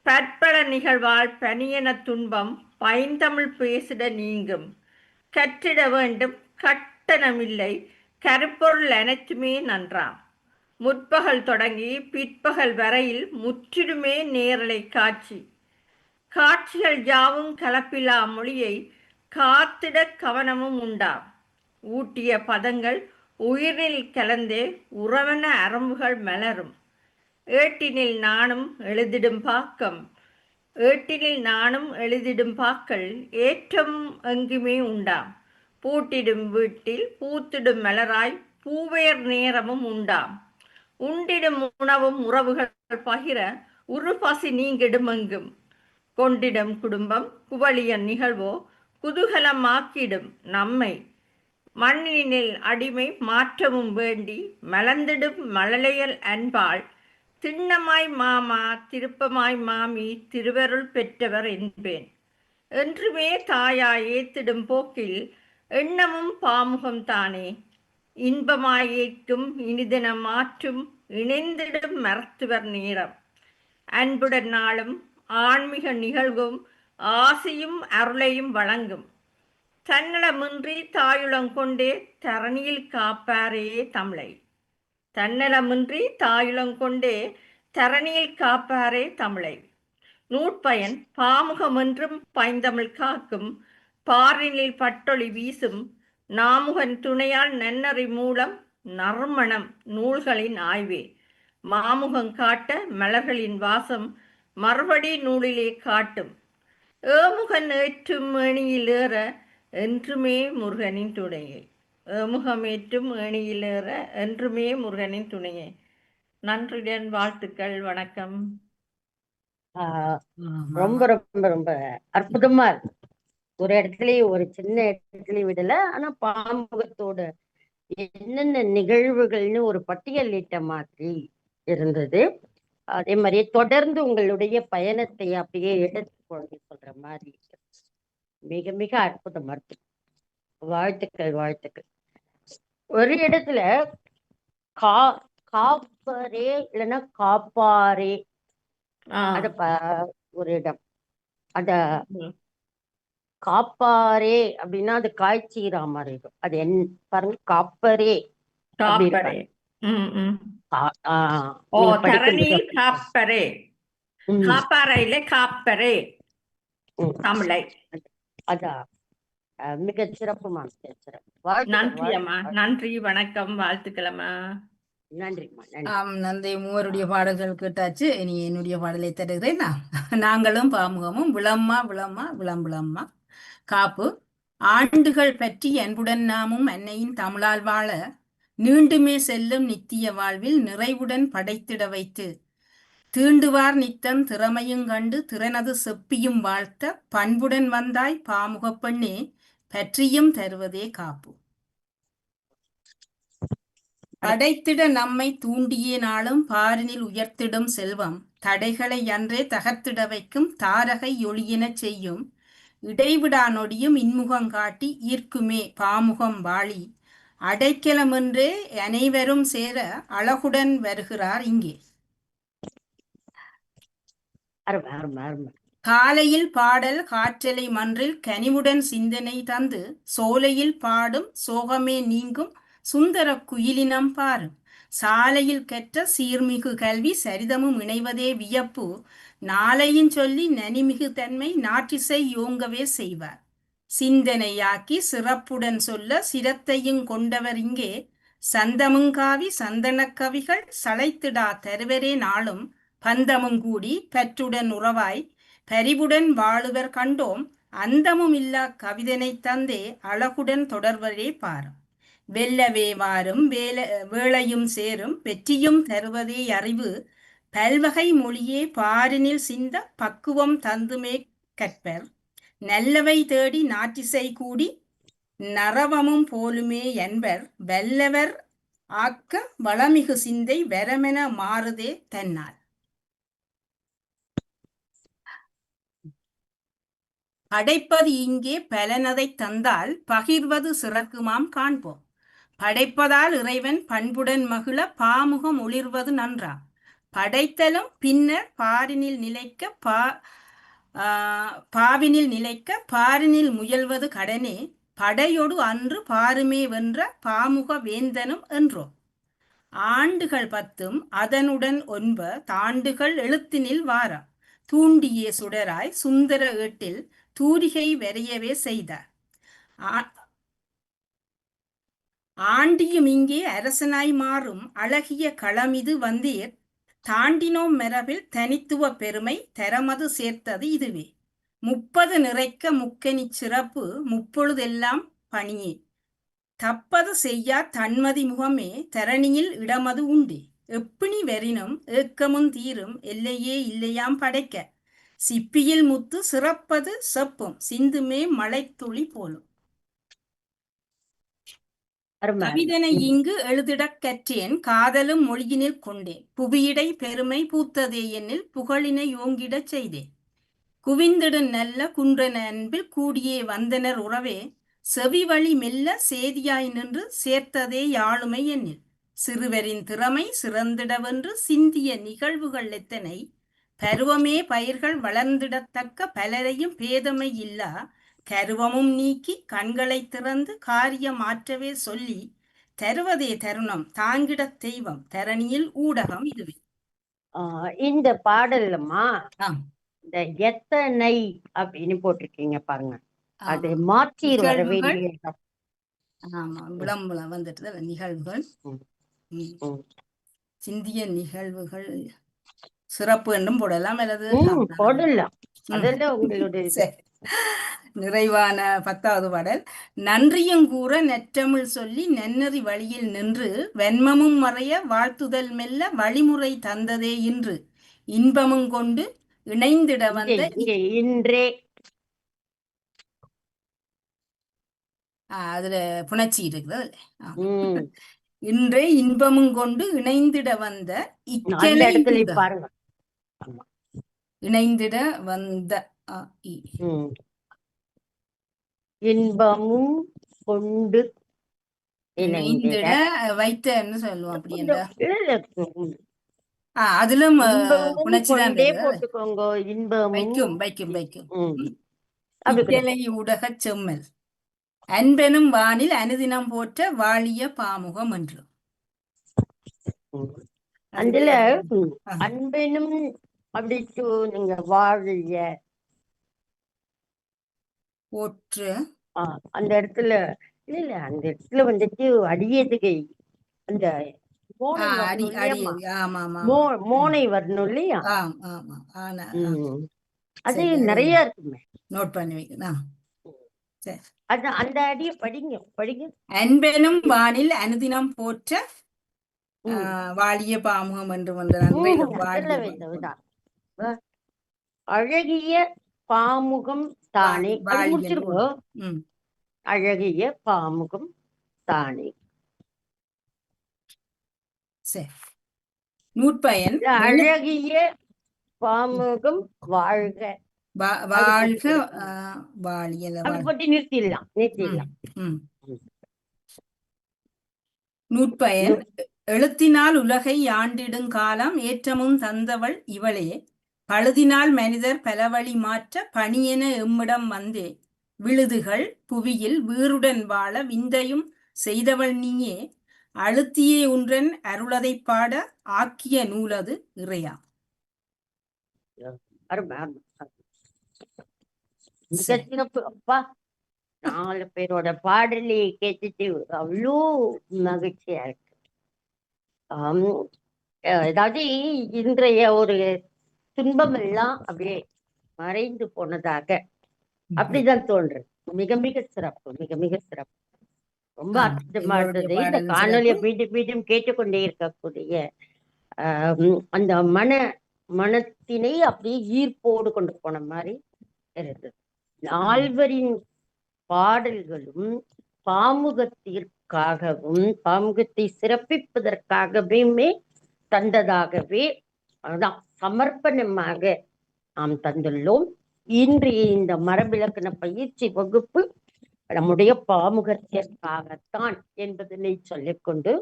பற்பல நிகழ்வால் பனியன துன்பம் பைந்தமிழ் பேசிட நீங்கும். கற்றிட வேண்டும் கட்டணமில்லை கருப்பொருள் அனைத்துமே நன்றாம். முற்பகல் தொடங்கி பிற்பகல் வரையில் முற்றிலுமே நேரலை காட்சி. காட்சிகள் யாவும் கலப்பிலா மொழியை காத்திட கவனமும் உண்டாம். ஊட்டிய பதங்கள் உயிரில் கலந்தே உறவன அரம்புகள் மலரும். ஏட்டினில் நானும் எழுதிடும் பாக்கம் ஏட்டினில் நானும் எழுதிடும் பாக்கள் ஏற்றம் எங்குமே உண்டாம். பூட்டிடும் வீட்டில் பூத்திடும் மலராய் பூவேர் நேரமும் உண்டாம். உண்டிடும் உணவும் உறவுகள் பகிர உருபசி நீங்கிடும் எங்கும். கொண்டிடும் குடும்பம் குவளிய நிகழ்வோ குதூகலமாக்கிடும் நம்மை. மண்ணினில் அடிமை மாற்றமும் வேண்டி மலர்ந்திடும் மழலையல் அன்பாள். திண்ணமாய் மாமா திருப்பமாய் மாமி திருவருள் பெற்றவர் என்பேன். என்றுமே தாயாய் ஏத்திடும் போக்கில் எண்ணமும் பாமுகம் தானே. இன்பமாய் ஏற்கும் இனிதென மாற்றும் இணைந்திடும் மருத்துவர் நேரம். அன்புடன் நாளும் ஆன்மீக நிகழ்வும் ஆசையும் அருளையும் வழங்கும். தன்னலமின்றி தாயுளங்கொண்டே தரணியில் காப்பாரே தமிழை. தன்னலமின்றி தாயுளங்கொண்டே தரணியில் காப்பாரே தமிழை. நூற்பயன் பாமுகமென்றும் பைந்தமிழ் காக்கும். பாரினில் பட்டொளி வீசும் நாமுகன் துணையால் நன்னறி மூலம் நறுமணம் நூல்களின் ஆய்வே. மாமுகம் காட்ட மலர்களின் வாசம் மறுபடி நூலிலே காட்டும். ஏமுகன் ஏற்றும் ஏணியிலேற என்றுமே முருகனின் துணையே. ஏமுகமேற்றும் ஏணியிலேற என்றுமே முருகனின் துணையே. நன்றியுடன் வாழ்த்துக்கள். வணக்கம். ஆஹ் ஆமா. ரொம்ப ரொம்ப ரொம்ப அற்புதமா இருக்கு. ஒரு இடத்துலயும் ஒரு சின்ன இடத்துலயும் விடல. ஆனா பாமுகத்தோட என்னென்ன நிகழ்வுகள்னு ஒரு பட்டியலிட்ட மாதிரி இருந்தது. அதே மாதிரியே தொடர்ந்து உங்களுடைய பயணத்தை அப்படியே எடுத்துக்கொண்டு சொல்ற மாதிரி மிக மிக அற்புதமா இருக்கு. வாழ்த்துக்கள் வாழ்த்துக்கள். ஒரு இடத்துல கா காப்பரே இல்லைன்னா காப்பாரே ஆ, ஒரு இடம் அத ம். காப்பாரே அப்படின்னா அது காய்ச்சீரா மாதிரி இருக்கும். அது பாருங்க காப்பரே அப்படி காப்பரே. இருக்காங்க. ம், ம். ஓ, நீங்க படிக்கும்போது தரணியில் காப்பரே. ம், காப்பாறையில காப்பரே ம். தமிழை. அதான் மிக சிறப்புமா சிறப்பு. வாழ்த்துக்கள் நன்றி அம்மா. வாழ்த்துக்கள். நன்றி, வணக்கம், வாழ்த்துக்களம்மா. நன்றிம்மா நன்றி. நன்றி. மூவருடைய பாடல்கள் கேட்டாச்சு. இனி என்னுடைய பாடலை தருகிறேன். நாங்களும் பாமுகமும் விளம்மா விளம்மா விளம்புளம்மா காப்பு ஆண்டுகள் பற்றி அன்புடன் நாமும் அன்னையின் தமிழால் வாழ நீண்டுமே செல்லும் நித்திய வாழ்வில் நிறைவுடன் படைத்திட வைத்து தீண்டுவார் நித்தம் திறமையும் கண்டு திறனது செப்பியும் வாழ்த்த பண்புடன் வந்தாய் பாமுகப் பெண்ணே பற்றியும் தருவதே காப்பு. படைத்திட நம்மை தூண்டிய நாளும் பாரினில் உயர்த்திடும் செல்வம் தடைகளை அன்றே தகர்த்திட வைக்கும் தாரகை ஒளியெனச் செய்யும் இடைவிடா நொடியும் இன்முகம் காட்டி ஈர்க்குமே பாமுகம் வாழி அடைக்கலமென்றே அனைவரும் சேர அழகுடன் வருகிறார் இங்கே. அருமை அருமை அருமை. காலையில் பாடல் காற்றலை மன்றில் கனிவுடன் சிந்தனை தந்து சோலையில் பாடும் சோகமே நீங்கும் சுந்தர குயிலினம் பாரும் சாலையில் கற்ற சீர்மிகு கல்வி சரிதமும் இணைவதே வியப்பு நாளையும் சொல்லி நனிமிகு தன்மை நாற்றிசை யோங்கவே செய்வார் சிந்தனையாக்கி சிறப்புடன் சொல்ல சிரத்தையும் கொண்டவர் இங்கே சந்தமுங்காவி சந்தனக் கவிகள் சளைத்திடா தருவரே நாளும் பந்தமும் கூடி பற்றுடன் உறவாய் பரிவுடன் வாழுவர் கண்டோம் அந்தமும் இல்லா கவிதனை தந்தே அழகுடன் தொடர்வரே பாரும் வெல்லவே வாரும் வேளையும் சேரும் வெற்றியும் தருவதே அறிவு பல்வகை மொழியே பாரினில் சிந்த பக்குவம் தந்துமே கற்பர் நல்லவை தேடி நாட்டிசை கூடி நரவமும் போலுமே என்பர் வல்லவர் ஆக்க வளமிகு சிந்தை வரமென மாறுதே தன்னால். படைப்பது இங்கே பலனதைத் தந்தால் பகிர்வது சிறக்குமாம் காண்போம் படைப்பதால் இறைவன் பண்புடன் மகிழ பாமுகம் ஒளிர்வது நன்றா படைத்தலும் பின்னர் பாரினில் நிலைக்க பாவினில் நிலைக்க பாரினில் முயல்வது கடனே படையொடு அன்று பாருமே வென்ற பாமுக வேந்தனும் என்றோ ஆண்டுகள் 10 அதனுடன் 9 தாண்டுகள் எழுத்தினில் வாரா தூண்டிய சுடராய் சுந்தர ஏட்டில் தூரிகை வரையவே செய்தார் ஆண்டியும் இங்கே அரசனாய் மாறும் அழகிய களமிது வந்தீர் தாண்டினோம் மரபில் தனித்துவ பெருமை தரமது சேர்த்தது இதுவே 30 நிறைக்க முக்கனி சிறப்பு முப்பொழுதெல்லாம் பணியே தப்பது செய்யா தன்மதி முகமே தரணியில் இடமது உண்டே எப்பினி வரினும் ஏக்கமும் தீரும் எல்லையே இல்லையாம் படைக்க சிப்பியில் முத்து சிறப்பது செப்பும் சிந்துமே மழைத்துளி போலும் கவிதனை இங்கு எழுதிடக் கற்றேன் காதலும் மொழியினில் கொண்டேன் புவியிடை பெருமை பூத்ததே என்னில் புகழினை ஓங்கிடச் செய்தேன் குவிந்திடும் நல்ல குன்றன அன்பில் கூடியே வந்தனர் உறவே செவி வழி மெல்ல சேதியாய் நின்று சேர்த்ததே யாழுமை என்னில் சிறுவரின் திறமை சிறந்திடவென்று சிந்திய நிகழ்வுகள் எத்தனை பருவமே பயிர்கள் வளர்ந்திடத்தக்க பலரையும் பேதமை இல்லா கருவமும் நீக்கி கண்களை திறந்து காரியம் ஆற்றவே சொல்லி தருவதே தருணம் தாங்கிட தெய்வம் தரணியில் ஊடகம் இதுவே. இந்த பாடல்லம்மா இந்த எத்தனை அப்படின்னு போட்டிருக்கீங்க பாருங்க அது மாற்றி வர வேண்டிய விளம்பரம் வந்துட்டு நிகழ்வுகள் சிந்திய நிகழ்வுகள் சிறப்பு என்றும் போடலாம் அல்லது போடலாம். ம். அதெல்லாம் உங்களுடைய இது. சரி. நிறைவான 10வது பாடல். நன்றியும் கூற நற்றமிழ் சொல்லி நன்னறி வழியில் நின்று வெண்மமும் மறைய வாழ்த்துதல் மெல்ல வழிமுறை தந்ததே இன்று இன்பமும் கொண்டு இணைந்திட இங்கே வந்த இங்கே இன்றே அதுல புணர்ச்சி இருக்குது அதுல. ம், இன்றே இன்பமும் கொண்டு இணைந்திட வந்த அந்த இக்கலை இடத்துல ஊடக பாருங்க. ஆமா. இணைந்திட வந்த இ. ம். இன்பமும் கொண்டு இணைந்திட இணைந்திட வைத்தன்னு சொல்லுவோம் அப்படி இல்ல, என்ற ம். அதிலும் இன்பமும் புணர்ச்சி தான் கொண்டே இருக்குது. போட்டுக்கோங்க. இன்பமும் வைக்கும் வைக்கும் வைக்கும் ம். அப்படி இக்கலை ஊடகச் செம்மல் அன்பெனும் வானில் அனுதினம் போற்ற வாழிய பாமுகம் என்று ம். அதுல அதுல ஆ, அன்பெனும் அப்படிட்டு நீங்க வாழிய போற்று அந்த இடத்துல இல்ல அந்த இடத்துல வந்துட்டு அடியதுகை அந்த மோனை அடி வரணும் அடி இல்லையாம்மா? ஆமா ஆமா ஆமா மோனை வரணும் இல்லையா? ஆம் ஆமா ஆனா ம். அது சரி நிறைய இருக்குமே. நோட் பண்ணி வைக்கலாம். சரி. அது அந்த அடிய படிங்க படிங்க. அன்பெனும் வானில் அனுதினம் போற்ற ம். வாழிய பாமுகம் என்று வந்த நன்மையில வாழிய அதுல வைத்ததுதான். அழகிய பாமுகம் தானே. அது வாழிய முடிச்சிருக்கோம். ம் அழகிய பாமுகம் தானே. சரி. நூற்பயன் இல்ல, அழகிய பாமுகம் வாழ்க வாழ்க வாழியல அப்படி போட்டு நிறுத்திடலாம் நிறுத்திடலாம். நூற்பயன் எழுத்தினால் உலகை ஆண்டிடும் காலம் ஏற்றமும் தந்தவள் இவளே பழுதினால் மனிதர் பலவழி மாற்ற பணியென எம்மிடம் வந்தே விழுதுகள் புவியில் வீருடன் வாழ விந்தையும் செய்தவள் நீயே அழுத்தியே ஒன்றன் அருளதை பாட ஆக்கிய நூலது இறையா. அருமை அருமை. மிக சிறப்பு. அப்பா 4 பேரோட பாடலை கேட்டுட்டு அவ்வளோ மகிழ்ச்சியா இருக்கு. ஏதாவது இன்றைய ஒரு துன்பம் எல்லாம் அப்படியே மறைந்து போனதாக அப்படிதான் தோன்றுது. மிக மிக சிறப்பு, மிக மிக சிறப்பு. ரொம்ப அற்புதமா இருந்தது. இந்த காணொலியை மீண்டும் மீண்டும் கேட்டுக்கொண்டே இருக்கக்கூடிய அந்த மனத்தினை அப்படியே ஈர்ப்போடு கொண்டு போன மாதிரி இருந்தது. 4வரின் பாடல்களும் பாமுகத்திற்காகவும் பாமுகத்தை சிறப்பிப்பதற்காகவே தந்ததாகவே அதான் சமர்ப்பணமாக நாம் தந்துள்ளோம். இன்றைய இந்த மரபிலக்கண பயிற்சி வகுப்பு நம்முடைய பாமுகத்திற்காகத்தான் என்பதனை சொல்லிக்கொண்டு,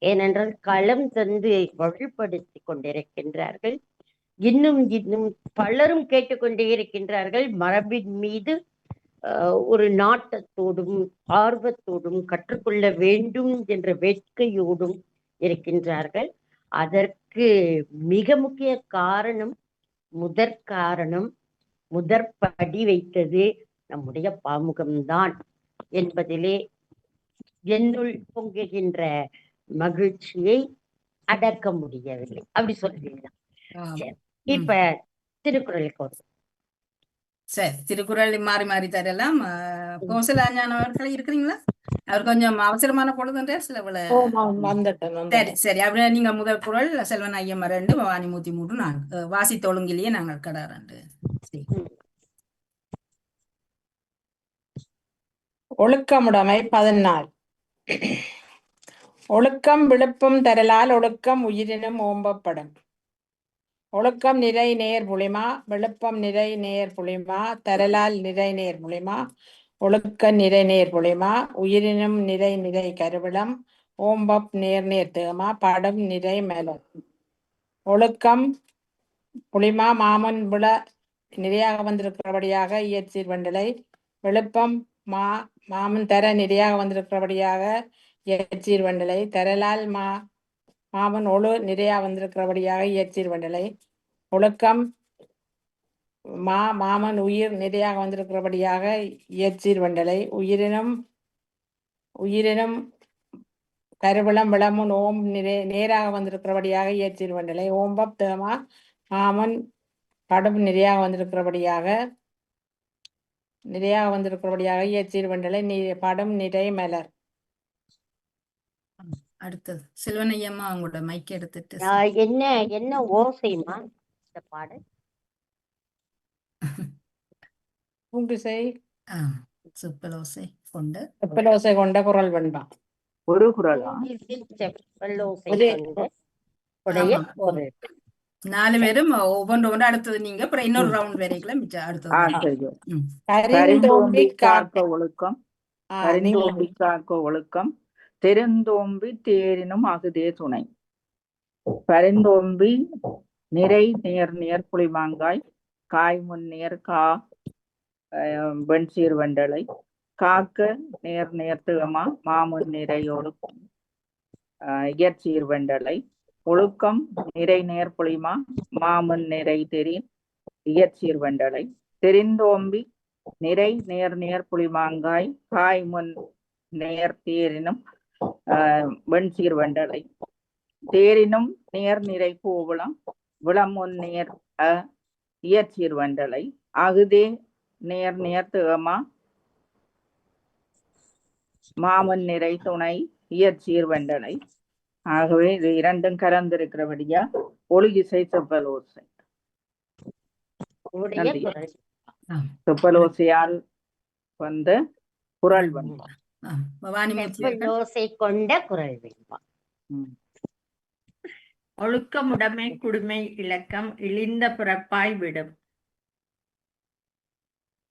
ஏனென்றால் களம் தந்து வழிபடுத்தி கொண்டிருக்கின்றார்கள். இன்னும் இன்னும் பலரும் கேட்டுக்கொண்டே இருக்கின்றார்கள். மரபின் மீது ஒரு நாட்டத்தோடும் ஆர்வத்தோடும் கற்றுக்கொள்ள வேண்டும் என்ற வேட்கையோடும் இருக்கின்றார்கள். அதற்கு மிக முக்கிய காரணம், முதற்படி வைத்தது நம்முடைய பாமுகம்தான் என்பதிலே என்னுள் பொங்குகின்ற மகிழ்ச்சியை அடக்க முடியவில்லை. அப்படி சொல்றீங்களா? இப்ப திருக்குறளுக்கு ஒரு சரி, திருக்குறள் மாறி மாறி தரலாம். கோசலாஞானம் அவர்கள் இருக்கிறீங்களா? அவர் கொஞ்சம் அவசரமான பொழுதுன்றே சில சரி சரி. அப்படியே நீங்க முதல் குறள் செல்வன் ஐயம் 2 வாணிமூர்த்தி 3 4 வாசித்த ஒழுங்கிலேயே நாங்கள் கடை 2. ஒழுக்கமுடைமை 14. ஒழுக்கம் விழுப்பும் தரலால் ஒழுக்கம் உயிரினும் ஓம்பப்படும். ஒழுக்கம் நிறை நேர் புளிமா விழுப்பம் நிறை நேர் புளிமா தரலால் நிறை நேர் புளிமா ஒழுக்க நிறை நேர் புளிமா உயிரினும் நிறை நிறை கருவிளம் ஓம்பப் நேர் நேர் தேமா படம் நிறை மலர். ஒழுக்கம் புளிமா மாமன் விழ நிறையாக வந்திருக்கிறபடியாக இயற்சீர் வண்டலை. விழுப்பம் மாமன் தர நிறையாக வந்திருக்கிறபடியாக இயற்சீர் வண்டலை. தரலால் மாமன் ஒழு நிறையா வந்திருக்கிறபடியாக இயற்சீர் வண்டலை. ஒழுக்கம் மாமன் உயிர் நிறையாக வந்திருக்கிறபடியாக இயற்சீர் வண்டலை. உயிரினும் கருவிளம் விளமுன் ஓம் நேராக வந்திருக்கிறபடியாக இயற்சீர் வண்டலை. ஓம்பப் தேமா மாமன் கடும் நிறையாக வந்திருக்கிறபடியாக இயற்சீர் வெண்டலை படும் நிறை மலர். அடுத்தது செல்வனையம்மா அவங்களோட மைக் எடுத்துட்டு என்ன என்ன ஓசைமா இந்த பாடல்? பூங்கிசை செப்பலோசை கொண்டு செப்பலோசை கொண்ட குரல் வெண்பா. ஒரு குரலா? செப்பலோசை ஒரே. கொண்ட உடைய ஆமா. குரல். 4 பேரும் ஒவ்வொன்று அடுத்தது நீங்க அப்புறம் இன்னொரு ரவுண்ட் வரைக்கும் மிச்சம் அடுத்தது. சரி. ம். கரிந்தோம்பி காக்க ஒழுக்கம், நீங்க கரிந்தோம்பி காக்க ஒழுக்கம், தெரிந்தோம்பி தேரினும் அகுதே துணை. பரிந்தோம்பி நிறை நேர் நேர் புளிமாங்காய், காய் முன்னேர் கா வெண்சீர் வெண்டலை, காக்க நேர் நேர் திகமா மாமுன் நிறை ஒழுக்கம் இயற்சீர் வெண்டலை, ஒழுக்கம் நிறை நேர் புளிமா மாமுன் நிறை தெரின் இயற்சீர் வெண்டலை, தெரிந்தோம்பி நிறை நேர் நேர் புளிமாங்காய், காய் முன் நேர் தேரினும் வெண்சீர் வெண்டலை, தேரினும் நேர் நிறை பூவளம் விளமுன் நேர் இயற்சீர் வெண்டலை, அகுதே நேர் நேர் திகமா மாமன் நிறை துணை இயற்சீர் வெண்டலை. ஆகவே இது இரண்டும் கலந்திருக்கிறபடியா ஒழுகிசை செப்பலோசை. உடைய குரல். செப்பலோசையால் வந்த குரல் வெண்பா. செப்பலோசை கொண்ட குரல் வெண்பா. ஒழுக்கமுடைமை குடுமை இலக்கம் இழிந்த பிறப்பாய் விடும்.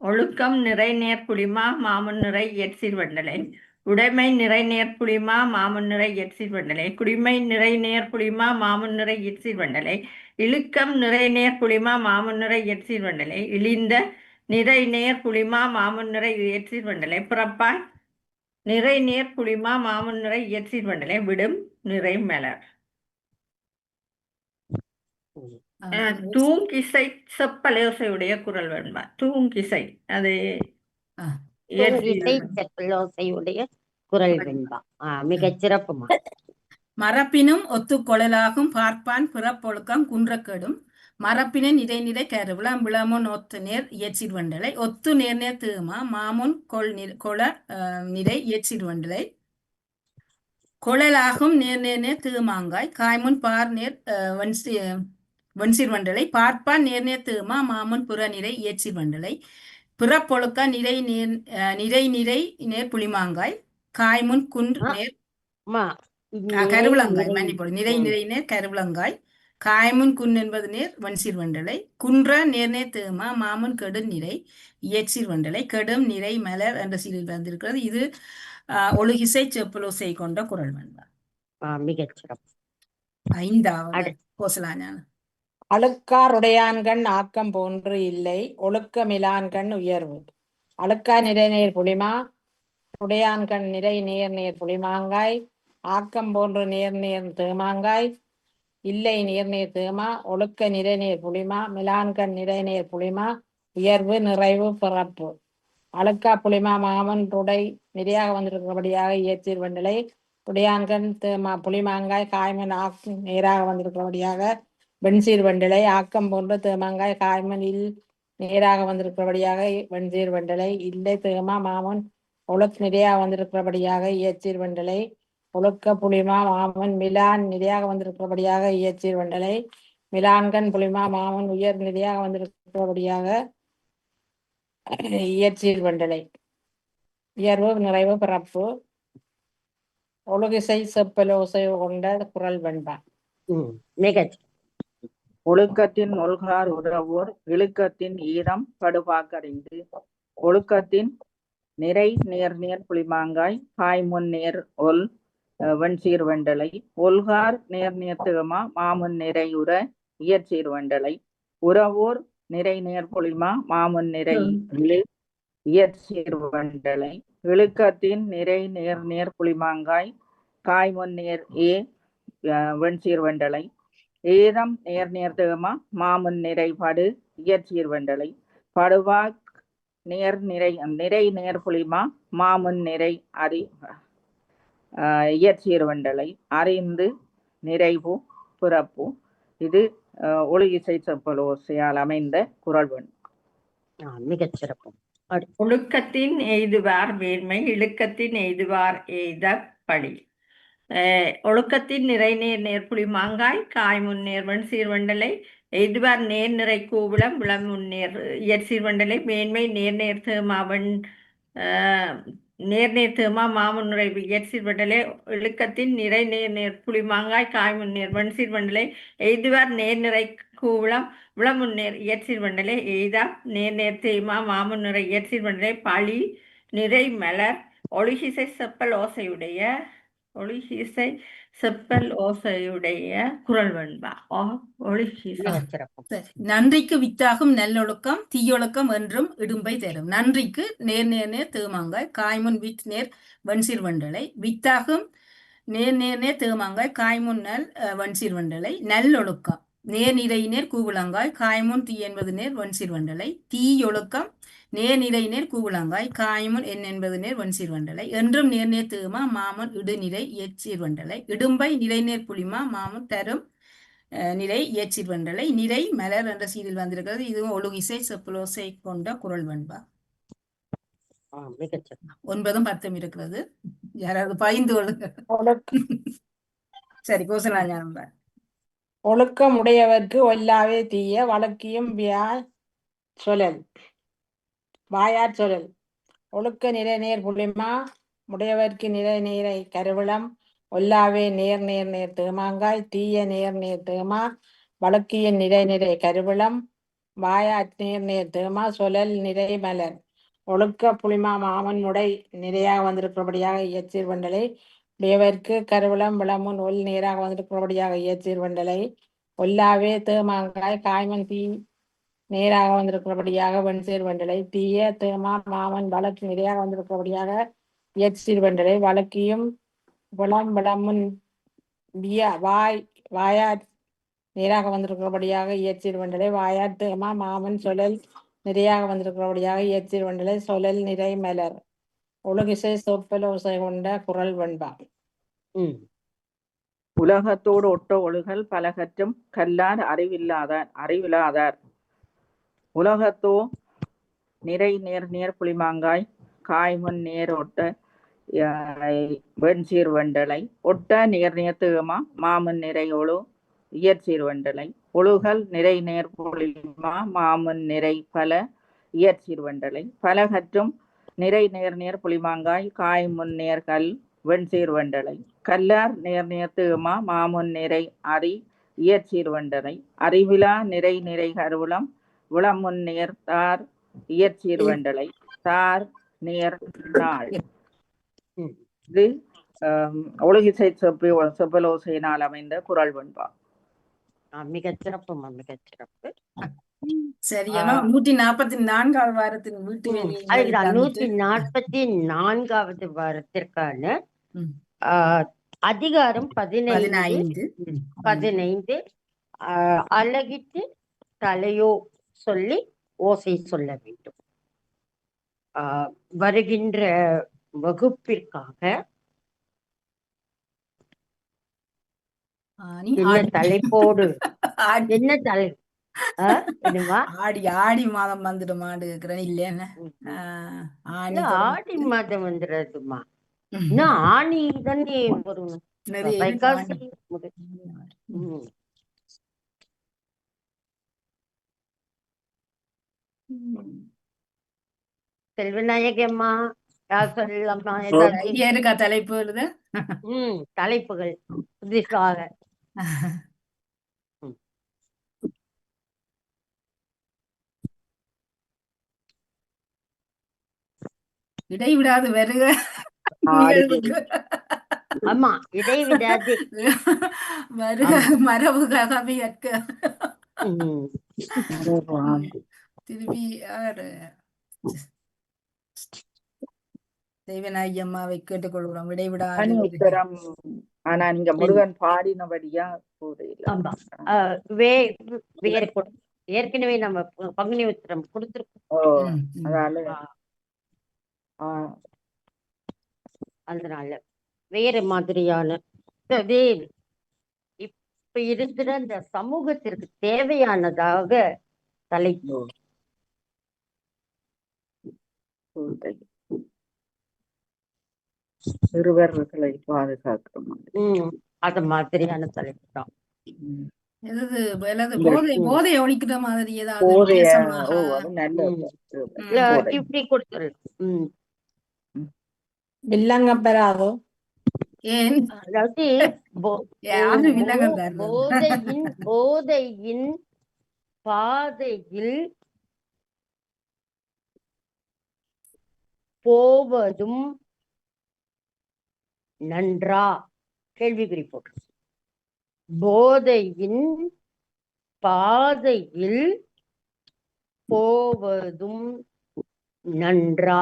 ஒழுக்கம் நிறை நேர் புளிமா மாமுன் நிறை இயற்சீர் வெண்டலை, உடைமை நிறை நேர் புளிமா மாமுன் நிறை இயற்சீர் வெண்டலை, குடிமை நிறை நேர் புளிமா மாமுன் நிறை இயற்சீர் வெண்டலை, இழுக்கம் நிறை நேர் புளிமா மாமுன் நிறை இயற்சீர் வெண்டலை, இழிந்த நிறை நேர் புளிமா மாமுன் நிறை இயற்சீர் வெண்டலை, பிறப்பாய் நிறை நேர் புளிமா மாமுன் நிறை இயற்சீர் வெண்டலை, விடும் நிறை மலர். தூங்கிசை செப்பலோசையுடைய குரல் வெண்பா. தூங்கிசை அது தூங்கிசை செப்பலோசையுடைய குரல் வெண்பா. மிகச் சிறப்புமா. மரப்பினும் ஒத்துக்கொழலாகும் பார்ப்பான் பிறப்பொழுக்கம் குன்றக்கெடும், மரப்பின நிறை நிறை கருவிளம் விளமுன் ஒத்து நேர் இயற்சீர் வெண்டலை, ஒத்து நேர் நேர் தீமா மாமுன் கொள நிறை இயற்சீர் வெண்டலை, கொழலாகும் நேர் நேர் நேர் தீமாங்காய், காய்முன் பார் நேர் வெண்சீர் வெண்டலை, பார்ப்பான் நேர் நேர் தீமா மாமுன் புற நிறை இயற்சீர் வெண்டலை, பிறப்பொழுக்க நிறை நிறை நேர் புளிமாங்காய், காய்முன் குன்று நேர் கருவிளங்காய் மன்னிப்போடு நிறை நிறை நேர் கருவிளங்காய், காய்முன் குன் என்பது நேர் வெண்சீர் வெண்டலை, குன்ற நேர் நேர் தேமா மாமுன் கெடும் நிறை இயற்சீர் வெண்டலை, கெடும் நிறை மலர் என்ற சீரில் வந்திருக்கிறது. இது ஒழுகிசை செப்பலோசை கொண்ட குரல் வெண்பா. மிகச் சிறப்பு. 5வது கோசலாஞான. அழுக்காருடையான்கண் ஆக்கம் போன்று இல்லை, ஒழுக்கமிலான்கண் உயர்வு. அழுக்கா நிறை நேர் புளிமா உடையான்கண் நிறை நேர் நேர் புளிமாங்காய், ஆக்கம் போன்று நேர் நேர் தேமாங்காய், இல்லை நேர் நேர் தேமா, ஒழுக்க நிறை நேர் புளிமா மிலான்கண் நிறை நேர் புளிமா, உயர்வு நிறைவு பிறப்பு. அழுக்கா புளிமா மாமன் துடை நிறையாக வந்திருக்கிறபடியாக இயற்சீர் வெண்டலை, உடையான்கண் தேமா புளிமாங்காய், காய்மன் நேராக வந்திருக்கிறபடியாக வெண்சீர் வெண்டலை, ஆக்கம் போன்று தேமாங்காய் காய்மன் நேராக வந்திருக்கிறபடியாக வெண்சீர் வெண்டலை, இல்லை தேமா மாமன் ஒழுக்க நிறையாக வந்திருக்கிறபடியாக இயற்சீர் வெண்டலை, ஒழுக்க புளிமா மாமன் மிலான் நிறையாக வந்திருக்கிறபடியாக இயற்சீர் வெண்டலை, மிலான்கண் புளிமா மாமன் உயர் நிறையாக வந்திருக்கிறபடியாக இயற்சீர் வெண்டலை, உயர்வு நிறைவு பிறப்பு. ஒழுகிசை செப்பலோசை கொண்ட குரல் வெண்பா. மிகச் ஒழுக்கத்தின் ஒல்கார் உறவோர் இழுக்கத்தின் ஈரம் படுபாக்கறிந்து, ஒழுக்கத்தின் நிறை நேர் நேர் புளிமாங்காய், காய்முன் நேர் ஒல் வெண்சீர் வெண்டலை, ஒல்கார் நேர் நேர் திகமா மாமுன் நிறை உர இயற்சீர் வெண்டலை, உறவோர் நிறை நேர் புளிமா மாமுன் நிறை இயற்சீர் வெண்டலை, இழுக்கத்தின் நிறை நேர் நேர் புளிமாங்காய், காய்முன் நேர் வெண்சீர் வெண்டலை, ஏதம் நேர் நேர் திகமா மாமுன் நிறை படு இயற்சீர் வெண்டலை, படுவாக் நேர் நிறை நிறை நேர் புளிமா மாமுன் நிறை இயற்சீர் வெண்டலை, அறிந்து நிறைவு பிறப்பு. இது ஒழுகிசை செப்பலோசையால் அமைந்த குறள் வெண்பா. மிகச் சிறப்பு. ஒழுக்கத்தின் எய்துவார் மேன்மை, இழுக்கத்தின் எய்துவார் எய்தப் பழி. ஒழுக்கத்தின் நிறைநேர் நேர்புலி மாங்காய், காய் முன்னேர் வெண் சீர்வண்டலை, எய்துவார் நேர் நிறை கூவிளம் விளம் முன்னேர் இயற் சீர்வண்டலை, மேன்மை நேர் நேர் தேமாவன் நேர் நேர் தேமா மாமுன்னுரை இயற் சீர்வண்டலை, இழுக்கத்தின் நிறை நேர் நேர் புலி மாங்காய், காய் முன்னேர் வெண் சீர்வண்டலை, எய்துவார் நேர் நிறை கூவிளம் விளமுன்னேர் இயற்சீர் வண்டலை, எய்தா நேர் நேர் தேமா மாமுன்னுரை இயற்சீர் வண்டலை, பழி நிறை மலர் ஒளிகிசை செப்பல் ஓசையுடைய குறள் வெண்பா. ஒளிகிசை. மிகச் சிறப்பு. சரி. நன்றிக்கு வித்தாகும் நல்லொழுக்கம் தீயொழுக்கம் என்றும் இடும்பை தரும். நன்றிக்கு நேர் நேர் நேர் தேமாங்காய், காய்முன் வித் நேர் வெண்சீர் வண்டலை. வித்தாகும் நேர் நேர் நேர் தேமாங்காய், காய்முன் நல் வெண்சீர் வண்டலை. நல்லொழுக்கம் நேர் நிறை நேர் கூவுளங்காய், காய்முன் தீ என்பது நேர் வெண்சீர் வண்டலை. தீயொழுக்கம் நேர் நிறை நேர் கூவுளங்காய், காய்முன் என் என்பது நேர் வெண்சீர் வண்டலை. என்றும் நேர் நேர் தேமா மாமுன் இடுநிறை இயற்சீர் வண்டலை. இடும்பை நிறை நேர் புலிமா மாமுன் தரும் நிறை இயற்சீர் வண்டலை. நிறை மலர் என்ற சீரில் வந்திருக்கிறது. இதுவும் ஒழுகிசை செப்பலோசை கொண்ட குறள் வெண்பா. மிகச் சிறப்பு. 9ம் 10ம் இருக்கிறது. யாராவது பாய்ந்து கொள்ளுங்க. சரி, கோசலா ஞானம். ஒழுக்கம் உடையவர்க்கு ஒல்லாவே தீய, வழக்கியும் சொல்லல் வாயாற் சொல்லல். ஒழுக்க நிறை நேர் புலிமா உடையவர்க்கு நிறை நீரை கருவிளம், ஒல்லாவே நேர் நேர் நேர் தேமாங்காய், தீய நேர் நேர் தேமா வழக்கிய நிறை நிறை கருவிளம், வாயாற் நேர் நேர் தேமா சொல்லல் நிறை மலர். ஒழுக்க புலிமா மாமன் உடை நிறையாக வந்திருக்கிறபடியாக இயற்சீர் வண்டலை, உடையவர்க்கு கருவிளம் விளமுன் ஒல் நேராக வந்திருக்கிறபடியாக இயற்சீர் வண்டலை, ஒல்லாவே தேமாங்காய், காய்மன் தீ நேராக வந்திருக்கிறபடியாக வெண்சீர் வண்டலை, தீய தேமா மாமன் வழக்கு நிறையாக வந்திருக்கிறபடியாக இயற்சீர் வண்டலை, வழக்கியும் விளமுன் வாயாற் நேராக வந்திருக்கிறபடியாக இயற்சீர் வண்டலை, வாயாற் தேமா மாமன் சொல்லல் நிறையாக வந்திருக்கிறபடியாக இயற்சீர் வண்டலை, சொல்லல் நிறை மலர். ஒழுகிசை சொற்பலோசை கொண்ட குறள் வெண்பா. உலகத்தோடு ஒட்ட ஒழுகல் பலகற்றும் கல்லார் அறிவிலாதார். உலகத்தோ நிறை நேர் நேர் புலிமாங்காய், காய்முன் நேர் ஒட்ட வெண்சீர் வண்டலை, ஒட்ட நேர் நேர் தேமா மாமுன் நிறை ஒழு இயற்சீர் வண்டலை, ஒழுகல் நிறை நேர் புலிமா மாமுன் நிறை பல இயற்சீர் வண்டலை, பலகற்றும் நிறை நேர் நேர் புலிமாங்காய், காய்முன் நேர் கல் வெண்சீர் வண்டலை, கல்லார் நேர் நேர் தேமா மாமுன் நிறை அறி இயற்சீர் வண்டலை, அறிவிலா நிறை நிறை கருவுளம் விளமுன் நேர் தார் இயற்சீர் வண்டலை, தார் நேர் நாள். இது ஒழுகிசை செப்பலோசையினால் அமைந்த குறள் வெண்பா. மிகச் சிறப்பு, மிகச் சிறப்பு. சரியா 144வது வாரத்தின் வீட்டு வேலையை 144வது வாரத்திற்கான அதிகாரம் 15 அழகிட்டு தலையோ சொல்லி ஓசை சொல்ல வேண்டும். வருகின்ற வகுப்பிற்காக என்ன தலைப்போடு என்ன தலை ஆடி மாதம் வந்துடும் ஆடு இருக்கிறேன் இல்லையா? ஆடி மாதம் வந்துடுறதுமா, இன்னும் ஆணி தானே வரும். வைகாசி செல்வநாயகம்மா சொல்லலாமா? இருக்கா தலைப்பு எழுத? தலைப்புகள் புதுசாக இடைவிடாது வருக. ஆமா, இடைவிடாது வருக மரபு கவியற்க. திருப்பி தெய்வநாயகி அம்மாவை கேட்டுக்கொள்கிறோம். இடைவிடாது. ஆனா நீங்க முருகன் பாடினபடியா ஏற்கனவே நம்ம பங்குனி உத்திரம் கொடுத்திருக்கோம். அதனால வேற மாதிரியான இப்ப இருக்கிற அந்த சமூகத்திற்கு தேவையானதாக தலைப்பு. போதை. சிறுவர்களை பாதுகாக்கிற மாதிரி. அது மாதிரியான தலைப்பு தான். ம். எது அல்லது இந்த போதை ஒழிக்கிற மாதிரி ஏதாவது போதைய வித்தியாசமாக அது நல்லது. போதை. இப்படி கொடுத்துடலாம். வில்லங்கம் பெறாதோ? ஏன் அதாவது யாரு வில்லங்கம் தர்றது? போதையின் பாதையில் போவதும் நன்றா? கேள்விக்குறி போட்டு. போதையின் பாதையில் போவதும் நன்றா?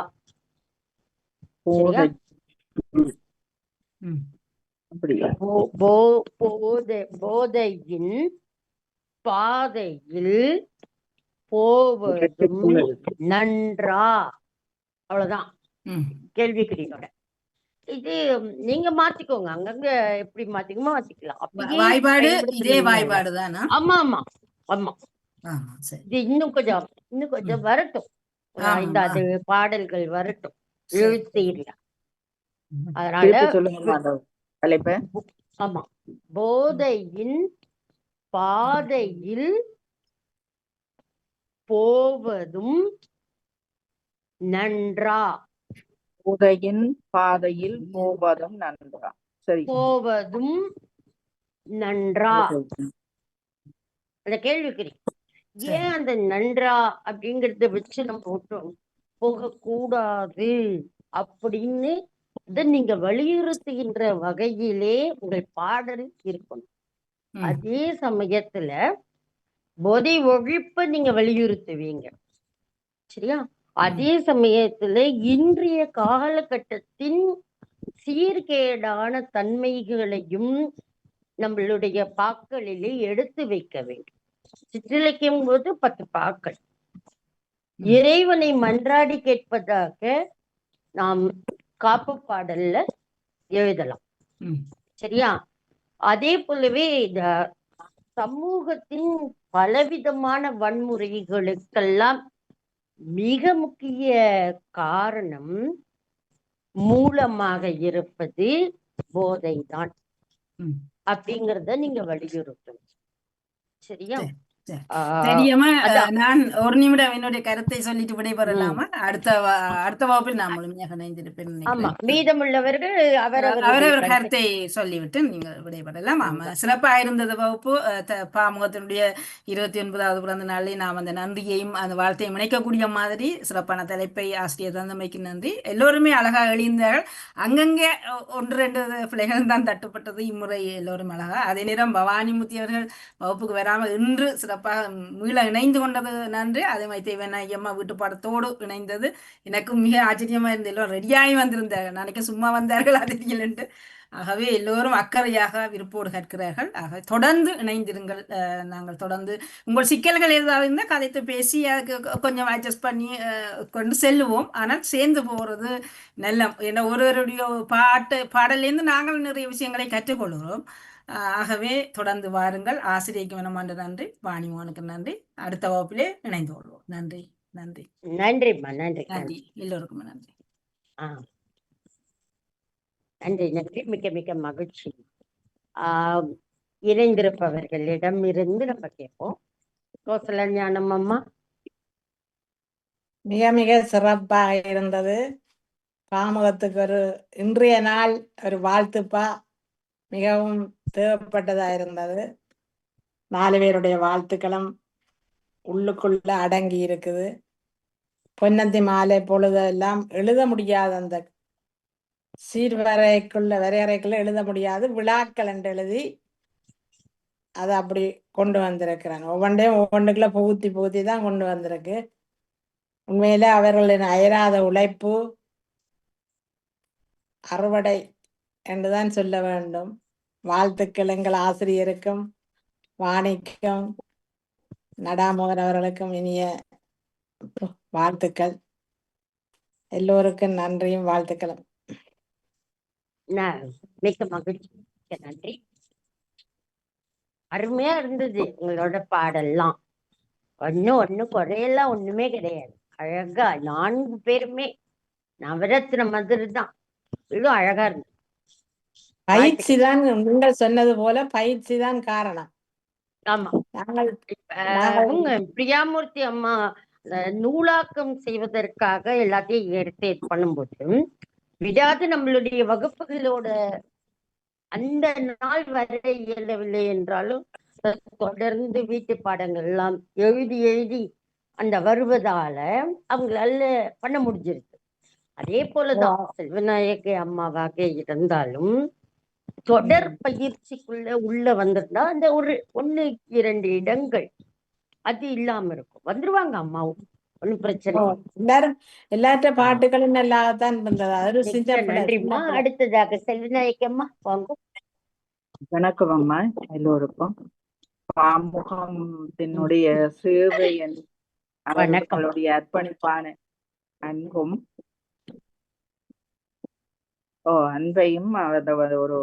போதை. ம். அப்படியா? போதையின் பாதையில் போவதும் நன்றா? அவ்வளவுதான் ம். கேள்விக்குறியோட. இது நீங்க மாத்திக்கோங்க, அங்கங்க எப்படி மாத்திக்கணுமோ மாத்திக்கலாம். அப்படியே வாய்ப்பாடு பயன்படுத்த இதே முடியாது. வாய்ப்பாடு தானா? ஆமா ஆமா ஆமா. ஆமா, சரி. இது இன்னும் கொஞ்சம் வரட்டும். ஒரு ஆமா. 5 பாடல்கள் வரட்டும் சரி. எழுத்து இல்ல. ம். அதனால திருப்பி சொல்லுங்க அந்த தலைப்பை. ஆமா, போதையின் பாதையில் போவதும் நன்றா? போதையின் பாதையில் போவதும் நன்றா? சரி. போவதும் நன்றா? அந்த கேள்விக்குறி. ஏன் அந்த நன்றா அப்படிங்கறத வச்சு நம்ம விட்டோம் போகக்கூடாது அப்படின்னு இதை நீங்க வலியுறுத்துகின்ற வகையிலே உங்கள் பாடல் இருக்கணும். ம். அதே சமயத்துல போதை ஒழிப்பை நீங்க வலியுறுத்துவீங்க, சரியா? அதே சமயத்துல இன்றைய காலகட்டத்தின் சீர்கேடான தன்மைகளையும் நம்மளுடைய பாக்களிலே எடுத்து வைக்க வேண்டும். சிற்றிலக்கியம் போது 10 பாக்கள். இறைவனை மன்றாடி கேட்பதாக நாம் காப்பு பாடல்ல எழுதலாம், ம். சரியா? அதே போலவே இந்த சமூகத்தின் பலவிதமான வன்முறைகளுக்கெல்லாம் மிக முக்கிய காரணம் மூலமாக இருப்பது போதைதான் ம். அப்படிங்கறத நீங்க வலியுறுத்தணும், சரியா? சரி. தெரியாம அதான். நான் ஒரு நிமிடம் என்னுடைய கருத்தை சொல்லிட்டு விடைபெறலாமா? அடுத்த வகுப்பில் நான் முழுமையாக இணைந்திருப்பேன் ஆமா, நினைக்கிறேன். மீதமுள்ளவர்கள் அவரவர் கருத்தை சொல்லிவிட்டு நீங்கள் விடைபெறலாம். ஆமா, சிறப்பா இருந்தது வகுப்பு. பாமுகத்தினுடைய 29வது பிறந்த நாளில் நாம் அந்த நன்றியையும் அந்த வாழ்த்தையும் இணைக்கக்கூடிய மாதிரி சிறப்பான தலைப்பை ஆசிரியர் தந்தமைக்கு நன்றி. எல்லோருமே அழகா எழுந்தார்கள். அங்கங்கே 1-2 பிள்ளைகள் தான் தட்டுப்பட்டது. இம்முறை எல்லோரும் அழகா. அதே நேரம் பவானிமுத்தி அவர்கள் வகுப்புக்கு வராமல் இன்று சிறப்பாக மீள இணைந்து கொண்டது நன்றி. அதே மாதிரி தேவநாயகம்மா வீட்டு பாடத்தோடு இணைந்தது எனக்கும் மிக ஆச்சரியமா இருந்தது. எல்லோரும் ரெடியாகி வந்திருந்தார்கள். நாளைக்கு சும்மா வந்தார்கள் அது என்று. ஆகவே எல்லோரும் அக்கறையாக விருப்போடு கற்கிறார்கள். ஆக தொடர்ந்து இணைந்திருங்கள். நாங்கள் தொடர்ந்து உங்கள் சிக்கல்கள் ஏதாவது இருந்தால் கதைத்து பேசி அதுக்கு கொஞ்சம் அட்ஜஸ்ட் பண்ணி கொண்டு செல்லுவோம். ஆனால் சேர்ந்து போகிறது நல்ல. ஏன்னா ஒருவருடைய பாடலேருந்து நாங்கள் நிறைய விஷயங்களை கற்றுக்கொள்கிறோம். ஆகவே தொடர்ந்து வாருங்கள். ஆசிரியருக்கு மனமாண்ட நன்றி, வாணிமோனுக்கு நன்றி. அடுத்த வகுப்பிலே இணைந்து கொள்வோம். நன்றி. நன்றி. நன்றிம்மா. நன்றி. நன்றி. எல்லோருக்கும் நன்றி. நன்றி. நன்றி. மிக்க மிக்க மகிழ்ச்சி. இணைந்திருப்பவர்களிடம் இருந்து நம்ம கேட்போம். கோசல ஞானம் அம்மா. மிக மிக சிறப்பாக இருந்தது. பாமுகத்துக்கு ஒரு இன்றைய நாள் ஒரு வாழ்த்துப்பா மிகவும் தேவைப்பட்டதா இருந்தது. 4 பேருடைய வாழ்த்துக்களும் உள்ளுக்குள்ள அடங்கி இருக்குது. பொன்னந்தி மாலை பொழுதெல்லாம் எழுத முடியாத அந்த வரையறைக்குள்ள எழுத முடியாது விழாக்கள் என்று எழுதி அதை அப்படி கொண்டு வந்திருக்கிறான். ஒவ்வொன்றுக்குள்ள புகுத்தி தான் கொண்டு வந்திருக்கு. உண்மையில அவர்களின் அயராத உழைப்பு அறுவடை என்றுதான் சொல்ல வேண்டும். வாழ்த்துக்கள் எங்கள் ஆசிரியருக்கும் வாணிக்கும் நடாமோகன் அவர்களுக்கும் இனிய வாழ்த்துக்கள். எல்லோருக்கும் நன்றியும் வாழ்த்துக்களும். மிக்க மகிழ்ச்சி. நன்றி. அருமையா இருந்தது உங்களோட பாடெல்லாம். ஒண்ணு குறையெல்லாம் ஒண்ணுமே கிடையாது. அழகா 4 பேருமே நவரத்ன மாதிரி தான். இவ்வளவு அழகா இருந்தது. பயிற்சி தான், நீங்கள் சொன்னது போல பயிற்சி தான் காரணம். ஆமா. நாங்கள் இப்ப நாங்கள் அவங்க பிரியாமூர்த்தி அம்மா நூலாக்கம் செய்வதற்காக எல்லாத்தையும் எடுத்து இது பண்ணும்போது விடாது நம்மளுடைய வகுப்புகளோட அந்த நாள் வரை இயலவில்லை என்றாலும் தொடர்ந்து வீட்டு பாடங்கள் எல்லாம் எழுதி அந்த வருவதால அவங்களால பண்ண முடிஞ்சிருக்கு. அதே போலதான் செல்வநாயகி அம்மாவாக இருந்தாலும் தொடர் பயிற்சிக்குள்ள உள்ள வந்திருந்தா அந்த ஒரு 1-2 இடங்கள் அது இல்லாம இருக்கும். வந்துருவாங்க அம்மாவும், ஒண்ணும் பிரச்சனை இல்லை. எல்லாற்ற பாட்டுகளும் நல்லாதான் இருந்தது. அது ஒரு சின்ன பிள்ளை, நன்றிம்மா. சின்ன பிள்ளை. அடுத்ததாக செல்வநாயகி அம்மா வாங்க. வணக்கம் அம்மா எல்லோருக்கும். பாமுகத்தினுடைய சேவை அவர்களுடைய அர்ப்பணிப்பான அன்பும் அன்பையும் ஒரு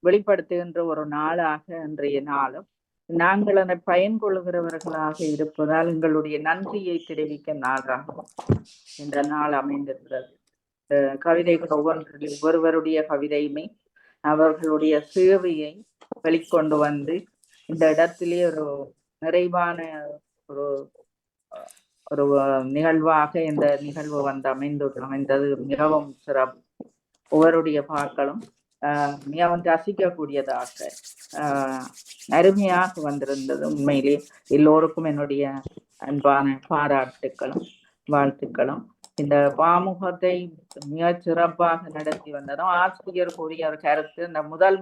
வெளிப்படுத்துகின்ற ஒரு நாளாக இன்றைய நாளும் நாங்கள் அதை பயன் கொள்கிறவர்களாக இருப்பதால் எங்களுடைய நன்றியை தெரிவிக்க நாளாக இந்த நாள் அமைந்திருக்கிறது. கவிதைகள் ஒவ்வொருவருடைய கவிதையுமே அவர்களுடைய சேவையை வெளிக்கொண்டு வந்து இந்த இடத்திலே ஒரு நிறைவான ஒரு ஒரு நிகழ்வாக இந்த நிகழ்வு வந்து அமைந்தது மிகவும் சிறப்பு. ஒவ்வொருடைய பாக்களும் மிகவும் ரசிக்கக்கூடியதாக அருமையாக வந்திருந்தது. உண்மையிலே எல்லோருக்கும் என்னுடைய அன்பான பாராட்டுக்களும் வாழ்த்துக்களும். இந்த பாமுகத்தை மிக சிறப்பாக நடத்தி வந்ததும் ஆசிரியர் கூறிய ஒரு கருத்து, இந்த முதல்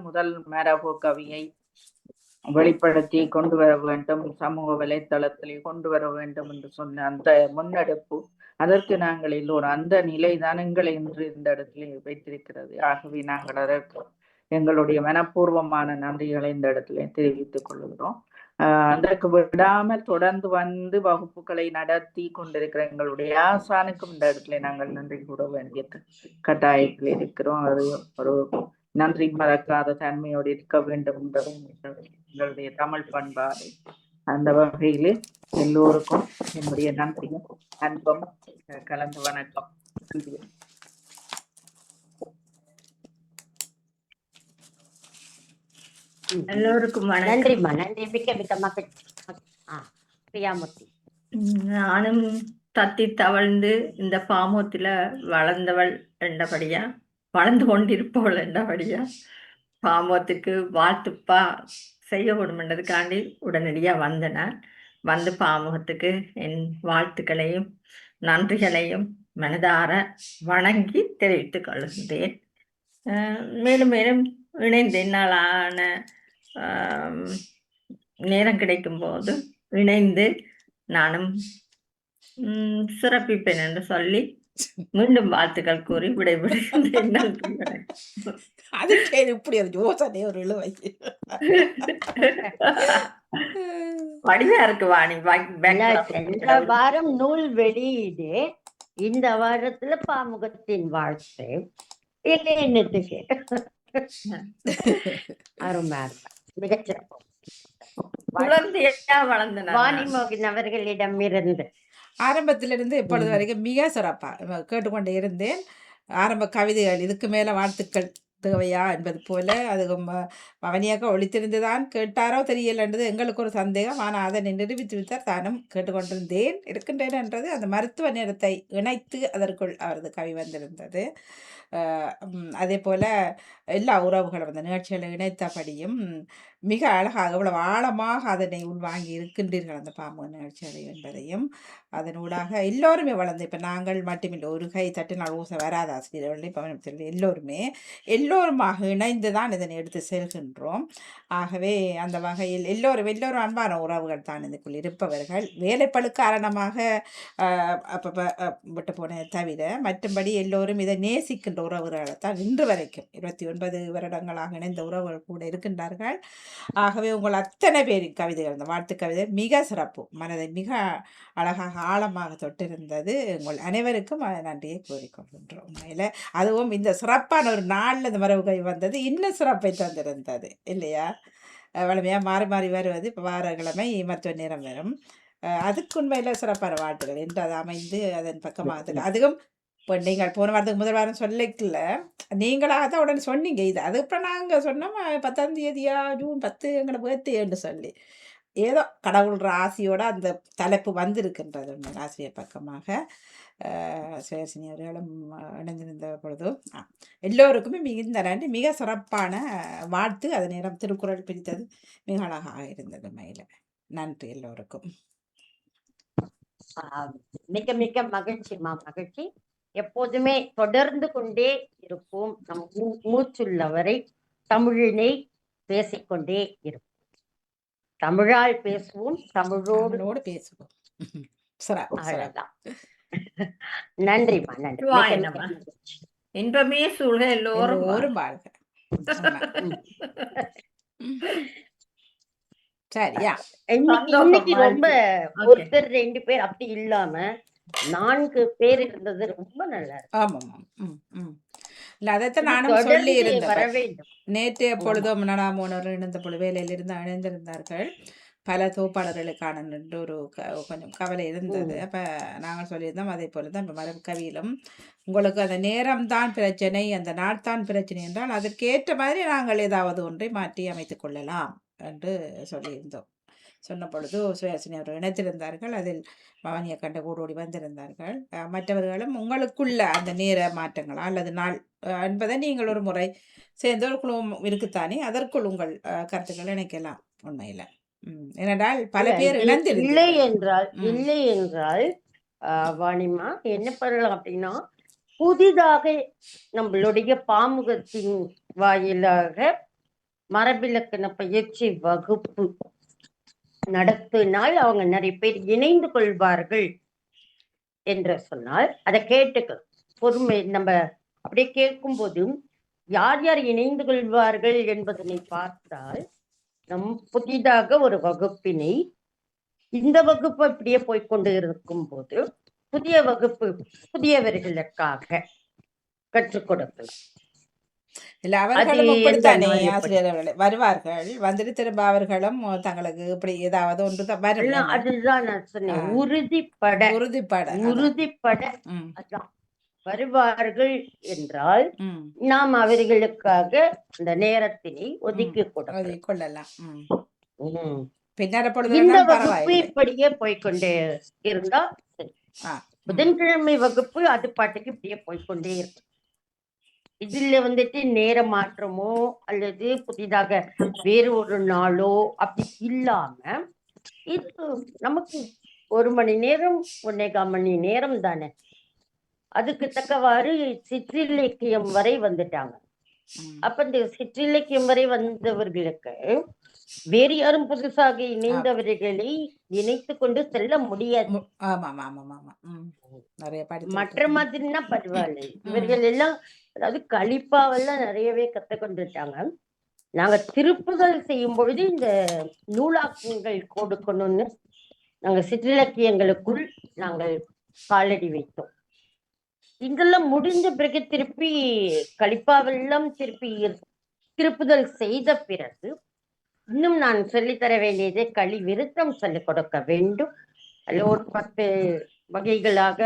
மரபு கவியை வெளிப்படுத்தி கொண்டு வர வேண்டும், சமூக வலைத்தளத்திலே கொண்டு வர வேண்டும் என்று சொன்ன அந்த முன்னெடுப்பு, அதற்கு நாங்கள் எல்லோரும் அந்த நிலைதான் எங்களை இன்று இந்த இடத்துல வைத்திருக்கிறது. ஆகவே நாங்கள் அதற்கு எங்களுடைய மனப்பூர்வமான நன்றிகளை இந்த இடத்துல தெரிவித்துக் கொள்கிறோம். அதற்கு விடாமல் தொடர்ந்து வந்து வகுப்புகளை நடத்தி கொண்டிருக்கிற எங்களுடைய ஆசானுக்கும் இந்த இடத்துல நாங்கள் நன்றி கூற வேண்டிய கட்டாயத்தில் இருக்கிறோம். அது ஒரு நன்றி மறக்காத தன்மையோடு இருக்க வேண்டும் என்பது எங்களுடைய தமிழ் பண்பாடு. அந்த வகையிலே எல்லோருக்கும் என்னுடைய நன்றியும் அன்பும் கலந்து வணக்கம். நன்றி. எல்லோருக்கும் வணக்கம். நன்றிம்மா, நன்றி. மிக்க மகிழ்ச்சி. பிரியாமூர்த்தி. நானும் தத்தி தவழ்ந்து இந்த பாமூத்துல வளர்ந்தவள் என்றபடியா, வளர்ந்து கொண்டிருப்பவள் என்றபடியா பாமூத்துக்கு வாழ்த்துப்பா செய்ய வேண்டுமென்றதுக்காண்டி உடனடியா வந்தேன். வந்து பாமுகத்துக்கு என் வாழ்த்துக்களையும் நன்றிகளையும் மனதார வணங்கி தெரிவித்துக் கொள்கின்றேன். மேலும் மேலும் இணைந்து என்னாலான நேரம் கிடைக்கும் போது இணைந்து நானும் சிறப்பிப்பேன் என்று சொல்லி மீண்டும் வாழ்த்துக்கள் கூறி விடைபெறுகின்றேன். அதுக்கே இப்படி ஒரு யோசனை ஒரு இழுவை வடிவா இருக்கு வாணி. சென்ற வாரம் நூல் வெளியீடு, இந்த வாரத்துல பாமுகத்தின் வாழ்த்து என்னத்துக்கு அருமை, மிகச்சிறப்பு. குழந்தையா வளர்ந்த வாணிமோகன் அவர்களிடம் இருந்து ஆரம்பத்திலிருந்து இப்பொழுது வரைக்கும் மிக சிறப்பா கேட்டுக்கொண்டே இருந்தேன். ஆரம்ப கவிதைகள் இதுக்கு மேல வாழ்த்துக்கள் தேவையா என்பது போல அது பவனியாக ஒழித்திருந்துதான் கேட்டாரோ தெரியலன்றது எங்களுக்கு ஒரு சந்தேகம். ஆனால் அதை நிரூபித்து விட்டார். தானும் கேட்டுக்கொண்டிருந்தேன் இருக்கின்றேன் என்றது அந்த மருத்துவ நேரத்தை இணைத்து அதற்குள் அவரது கவி வந்திருந்தது. அதே போல எல்லா உறவுகளும் அந்த நிகழ்ச்சிகளை இணைத்தபடியும் மிக அழகாக இவ்வளவு ஆழமாக அதனை உள்வாங்கி இருக்கின்றீர்கள் அந்த பாம்பு நிகழ்ச்சிகளை என்பதையும் அதனூடாக எல்லோருமே வளர்ந்து இப்போ நாங்கள் மட்டுமில்லை, ஒரு கை தட்டினால் ஊச வராத ஆசிரியர்கள் இப்போ எல்லோருமாக இணைந்து தான் இதனை எடுத்து செல்கின்றோம். ஆகவே அந்த வகையில் எல்லோரும் அன்பான உறவுகள் தான் இதுக்குள் இருப்பவர்கள். வேலைப்பழு காரணமாக அப்பப்போ விட்டு போன தவிர மற்றும்படி எல்லோரும் இதை நேசிக்கின்ற உறவுகளைத்தான் இன்று வரைக்கும் 29 வருடங்களாக இணைந்த உறவுகள் கூட இருக்கின்றார்கள். ஆகவே உங்கள் அத்தனை பேரின் கவிதைகள், அந்த வாழ்த்து கவிதை மிக சிறப்பு, மனதை மிக அழகாக ஆழமாக தொட்டிருந்தது. உங்கள் அனைவருக்கும் நன்றியை கூறிக்கொள்கின்றோம். உண்மையில் அதுவும் இந்த சிறப்பான ஒரு நாளில் இந்த மரபு கவி வந்தது இன்னும் சிறப்பை தந்திருந்தது இல்லையா? வளமையாக மாறி மாறி வருவது. இப்போ வாரக்கிழமை மருத்துவ நேரம் வரும். அதுக்கு உண்மையில் சிறப்பான வாழ்த்துக்கள் என்று அது அமைந்து அதன் பக்கமாக அதுவும் இப்போ நீங்கள் போன வாரத்துக்கு முதல் வாரம் சொல்லிக்கல, நீங்களாக தான் உடனே சொன்னீங்க இது. அதுக்கப்புறம் நாங்கள் சொன்னோம் 10ஆம் தேதியா ஜூன் 10 எங்களை பேர்த்துன்னு சொல்லி, ஏதோ கடவுள் ஆசையோட அந்த தலைப்பு வந்திருக்கின்றது உண்மையில் ஆசிரியர் பக்கமாக. சுயசினி அவர்களும் இணைந்திருந்த பொழுதும் எல்லோருக்குமே இந்த நன்றி. மிக சிறப்பான வாழ்த்து. அது நேரம் திருக்குறள் பிரித்தது மிக அழகாக இருந்தது உண்மையில். நன்றி எல்லோருக்கும். மிக மிக மகிழ்ச்சிமா, மகிழ்ச்சி. எப்போதுமே தொடர்ந்து கொண்டே இருப்போம். நம் மூச்சுள்ளவரை தமிழினை பேசிக்கொண்டே இருப்போம். தமிழால் பேசுவோம், தமிழோடு பேசுவோம். அவ்வளவுதான். நன்றிமா, நன்றி. இன்பமே சூழ எல்லோரும் வாழ்க. சரியா? இன்னைக்கு ரொம்ப ஒருத்தர் 2 பேர் அப்படி இல்லாம 4 பேர் இருந்தது ரொம்ப நல்லா இருக்கு. ஆமாம். இல்ல அதைத்தான் நானும் சொல்லி இருந்தேன். நேற்றைய பொழுதும் மூணு இணைந்த பொழுது வேலையிலிருந்து இணைந்திருந்தார்கள். பல தொகுப்பாளர்களுக்கான ஒரு கொஞ்சம் கவலை இருந்தது. அப்ப நாங்கள் சொல்லியிருந்தோம் அதே போலதான் இப்ப மரபு கவியிலும் உங்களுக்கு அந்த நேரம் தான் பிரச்சனை, அந்த நாள் தான் பிரச்சனை என்றால் அதற்கேற்ற மாதிரி நாங்கள் ஏதாவது ஒன்றை மாற்றி அமைத்துக் கொள்ளலாம் என்று சொல்லியிருந்தோம். சொன்ன பொழுது சுயாசினி அவர்கள் இணைத்திருந்தார்கள். அதில் பவானியை கண்ட கூடோடி வந்திருந்தார்கள். மற்றவர்களும் உங்களுக்குள்ள அந்த நேர மாற்றங்களா அல்லது நாள் என்பதை நீங்கள் ஒரு முறை சேர்ந்த ஒரு குழுவும் இருக்குத்தானே, அதற்குள் உங்கள் கருத்துக்களை இணைக்கலாம். உண்மையில ஏனென்றால் பல பேர் இல்லை என்றால் வாணிமா என்ன பண்ணலாம் அப்படின்னா, புதிதாக நம்மளுடைய பாமுகத்தின் வாயிலாக மரபிலக்கண பயிற்சி வகுப்பு நடத்தினால் அவங்க நிறைய பேர் இணைந்து கொள்வார்கள் என்று சொன்னால் அதை கேட்டுக்க பொறுமை. நம்ம அப்படியே கேட்கும் போதும் யார் யார் இணைந்து கொள்வார்கள் என்பதனை பார்த்தால், நம் புதிதாக ஒரு வகுப்பினை இந்த வகுப்பு அப்படியே போய்கொண்டு இருக்கும் போது புதிய வகுப்பு புதியவர்களுக்காக கற்றுக் கொடுப்பது. இல்ல அவர்களும் அப்படித்தானே ஆசிரியர்கள் வருவார்கள். வந்துட்டு திரும்ப அவர்களும் தங்களுக்கு இப்படி ஏதாவது ஒன்று வரும். அதுதான் நான் சொன்னேன், உறுதிப்பட அதான் வருவார்கள் என்றால் நாம் அவர்களுக்காக இந்த நேரத்தினை ஒதுக்கி கொள்ளலாம். இந்த வகுப்பு இப்படியே போய்கொண்டே இருந்தா சரி. புதன்கிழமை வகுப்பு அது பாட்டுக்கு இப்படியே போய்கொண்டே இருக்கும். இதுல வந்துட்டு நேர மாற்றமோ அல்லது புதிதாக வேறு ஒரு நாளோ அப்படி இல்லாம இது நமக்கு 1 மணி நேரம் 1.25 மணி நேரம் தானே. அதுக்கு தக்கவாறு சிற்றிலக்கியம் வரை வந்துட்டாங்க. அப்ப இந்த சிற்றிலக்கியம் வரை வந்தவர்களுக்கு வேறு யாரும் புதுசாக இணைந்தவர்களை இணைத்து கொண்டு செல்ல முடியாது. மற்ற மாதிரினா பரவாயில்ல. இவர்கள் எல்லாம் அதாவது கலிப்பாவெல்லாம் நிறையவே கத்துக்கொண்டுட்டாங்க. நாங்க திருப்புதல் செய்யும் பொழுது இந்த நூலாக்கங்கள் கொடுக்கணும்னு நாங்க சிற்றிலக்கியங்களுக்குள் நாங்கள் காலடி வைத்தோம். இதெல்லாம் முடிஞ்ச பிறகு திருப்பி கலிப்பாவெல்லாம் திருப்புதல் செய்த பிறகு இன்னும் நான் சொல்லித்தர வேண்டியது களி விருத்தம் சொல்லிக் கொடுக்க வேண்டும். அதுல ஒரு 10 வகைகளாக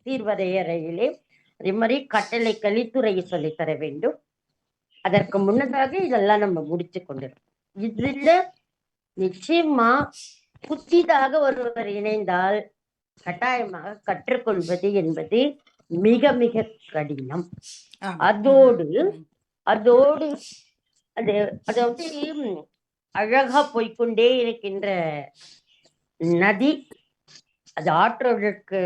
சீர்வரையறையிலே அதே மாதிரி கட்டளை கலித்துறை சொல்லித்தர வேண்டும். அதற்கு முன்னதாக இதெல்லாம் நம்ம முடிச்சு கொண்டிருக்கோம். இதுல நிச்சயமா புதிதாக ஒருவர் இணைந்தால் கட்டாயமாக கற்றுக்கொள்வது என்பது மிக மிக கடினம். அதோடு அது அதாவது அழகா போய்கொண்டே இருக்கின்ற நதி அது ஆற்றலுக்கு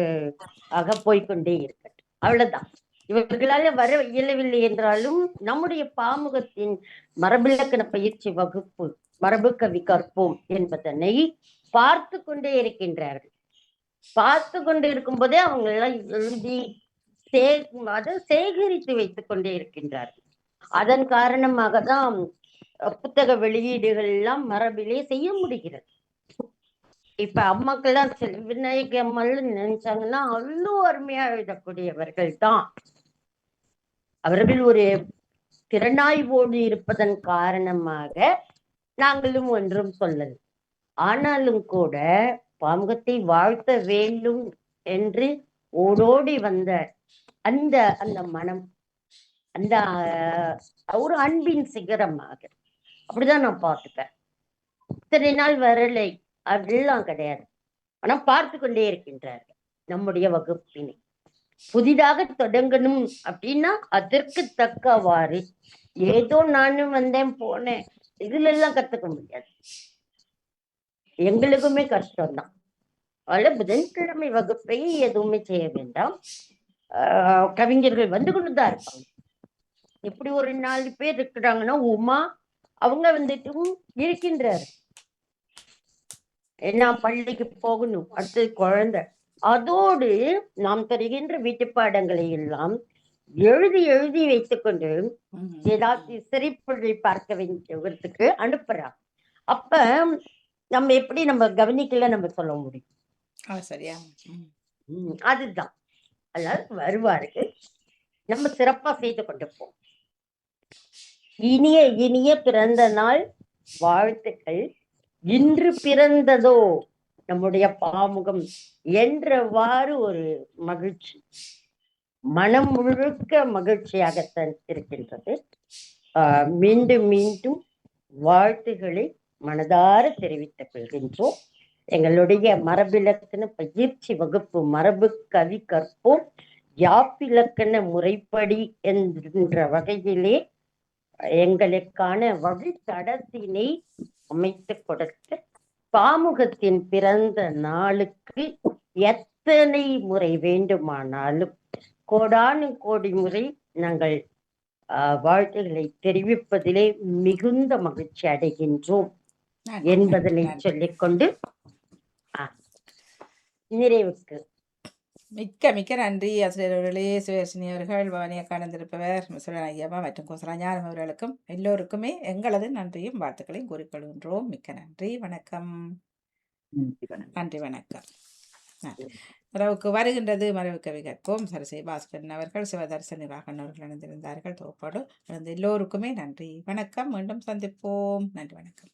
போய்கொண்டே இருக்கட்டும், அவ்வளவுதான். இவர்களால வர இயலவில்லை என்றாலும் நம்முடைய பாமுகத்தின் மரபிலக்கண பயிற்சி வகுப்பு மரபு கவி கற்போம் என்பதனை பார்த்து கொண்டே இருக்கின்றார்கள். பார்த்து கொண்டு இருக்கும் போதே அவங்க எல்லாம் எழுதி அதை சேகரித்து வைத்துக் கொண்டே இருக்கின்றார்கள். அதன் காரணமாக தான் புத்தக வெளியீடுகள் எல்லாம் மரபிலே செய்ய முடிகிறது. இப்ப அம்மாக்கெல்லாம் விநாயக அம்மாள் நினைச்சாங்கன்னா அவ்வளோ அருமையா எழுதக்கூடியவர்கள் தான். அவர்கள் ஒரு திறனாய்வோடு இருப்பதன் காரணமாக நாங்களும் ஒன்றும் சொல்லல. ஆனாலும் கூட பாமுகத்தை வாழ்த்த வேண்டும் என்று ஓடோடி வந்த அந்த அந்த மனம், அந்த ஒரு அன்பின் சிகரமாக அப்படிதான் நான் பார்த்துப்பேன். இத்தனை நாள் வரலை அப்படிலாம் கிடையாது. ஆனா பார்த்து கொண்டே இருக்கின்றார்கள் நம்முடைய வகுப்பினை. புதிதாக தொடங்கணும் அப்படின்னா அதற்கு தக்கவாறு ஏதோ நானும் வந்தேன் போனேன் இதுல எல்லாம் கத்துக்க முடியாது. எங்களுக்குமே கஷ்டம்தான். அதனால புதன்கிழமை வகுப்பை எதுவுமே செய்ய வேண்டாம். கவிஞர்கள் வந்து கொண்டுதான் இருப்பாங்க. இப்படி ஒரு 4 பேர் இருக்கிறாங்கன்னா உமா அவங்க வந்துட்டும் இருக்கின்றார். என்ன பள்ளிக்கு போகணும், அடுத்தது குழந்தை. அதோடு நாம் தருகின்ற வீட்டு பாடங்களை எல்லாம் எழுதி எழுதி வைத்துக்கொண்டு ஏதாவது சிரிப்புகளை பார்க்க வேண்டியவர்களுக்கு அனுப்புறாங்க. அப்ப நம்ம எப்படி நம்ம கவனிக்கல நம்ம சொல்ல முடியும்? சரியா? அதுதான். அதனால வருவார்கள், நம்ம சிறப்பா செய்து கொண்டு போம். இனிய இனிய பிறந்த நாள் வாழ்த்துக்கள். இன்று பிறந்ததோ நம்முடைய பாமுகம் என்றவாறு ஒரு மகிழ்ச்சி, மனம் முழுக்க மகிழ்ச்சியாகத்தான் இருக்கின்றது. மீண்டும் மீண்டும் வாழ்த்துக்களை மனதார தெரிவித்துக் கொள்கின்றோம். எங்களுடைய மரபிலக்கண பயிற்சி வகுப்பு மரபு கவி கற்போம் யாப்பிலக்கண முறைப்படி என்ற வகையிலே எங்களுக்கான வழித்தடத்தினை அமைத்து கொடுத்து பாமுகத்தின் பிறந்த நாளுக்கு எத்தனை முறை வேண்டுமானாலும் கோடானு கோடி முறை நாங்கள் வாழ்த்துக்களை தெரிவிப்பதிலே மிகுந்த மகிழ்ச்சி அடைகின்றோம் என்பதனை சொல்லிக்கொண்டு நிறைவுக்கு மிக்க மிக்க நன்றி ஆசிரியர்களே. சுயர்ஷினி அவர்கள், பவானியா காணந்திருப்பவர், மிஸ்ரன் ஐயப்பா மற்றும் கோசலாஞானம் அவர்களுக்கும் எல்லோருக்குமே எங்களது நன்றியும் வாழ்த்துக்களையும் கூறிக்கொள்கின்றோம். மிக்க நன்றி. வணக்கம். நன்றி, வணக்கம். மரபுக்கு வருகின்றது மரபு கவி கற்போம். சரசை பாஸ்கரன் அவர்கள், சிவதர்சனி ராகன் அவர்கள் இணைந்திருந்தார்கள். தொகுப்போடு எல்லோருக்குமே நன்றி, வணக்கம். மீண்டும் சந்திப்போம். நன்றி, வணக்கம்.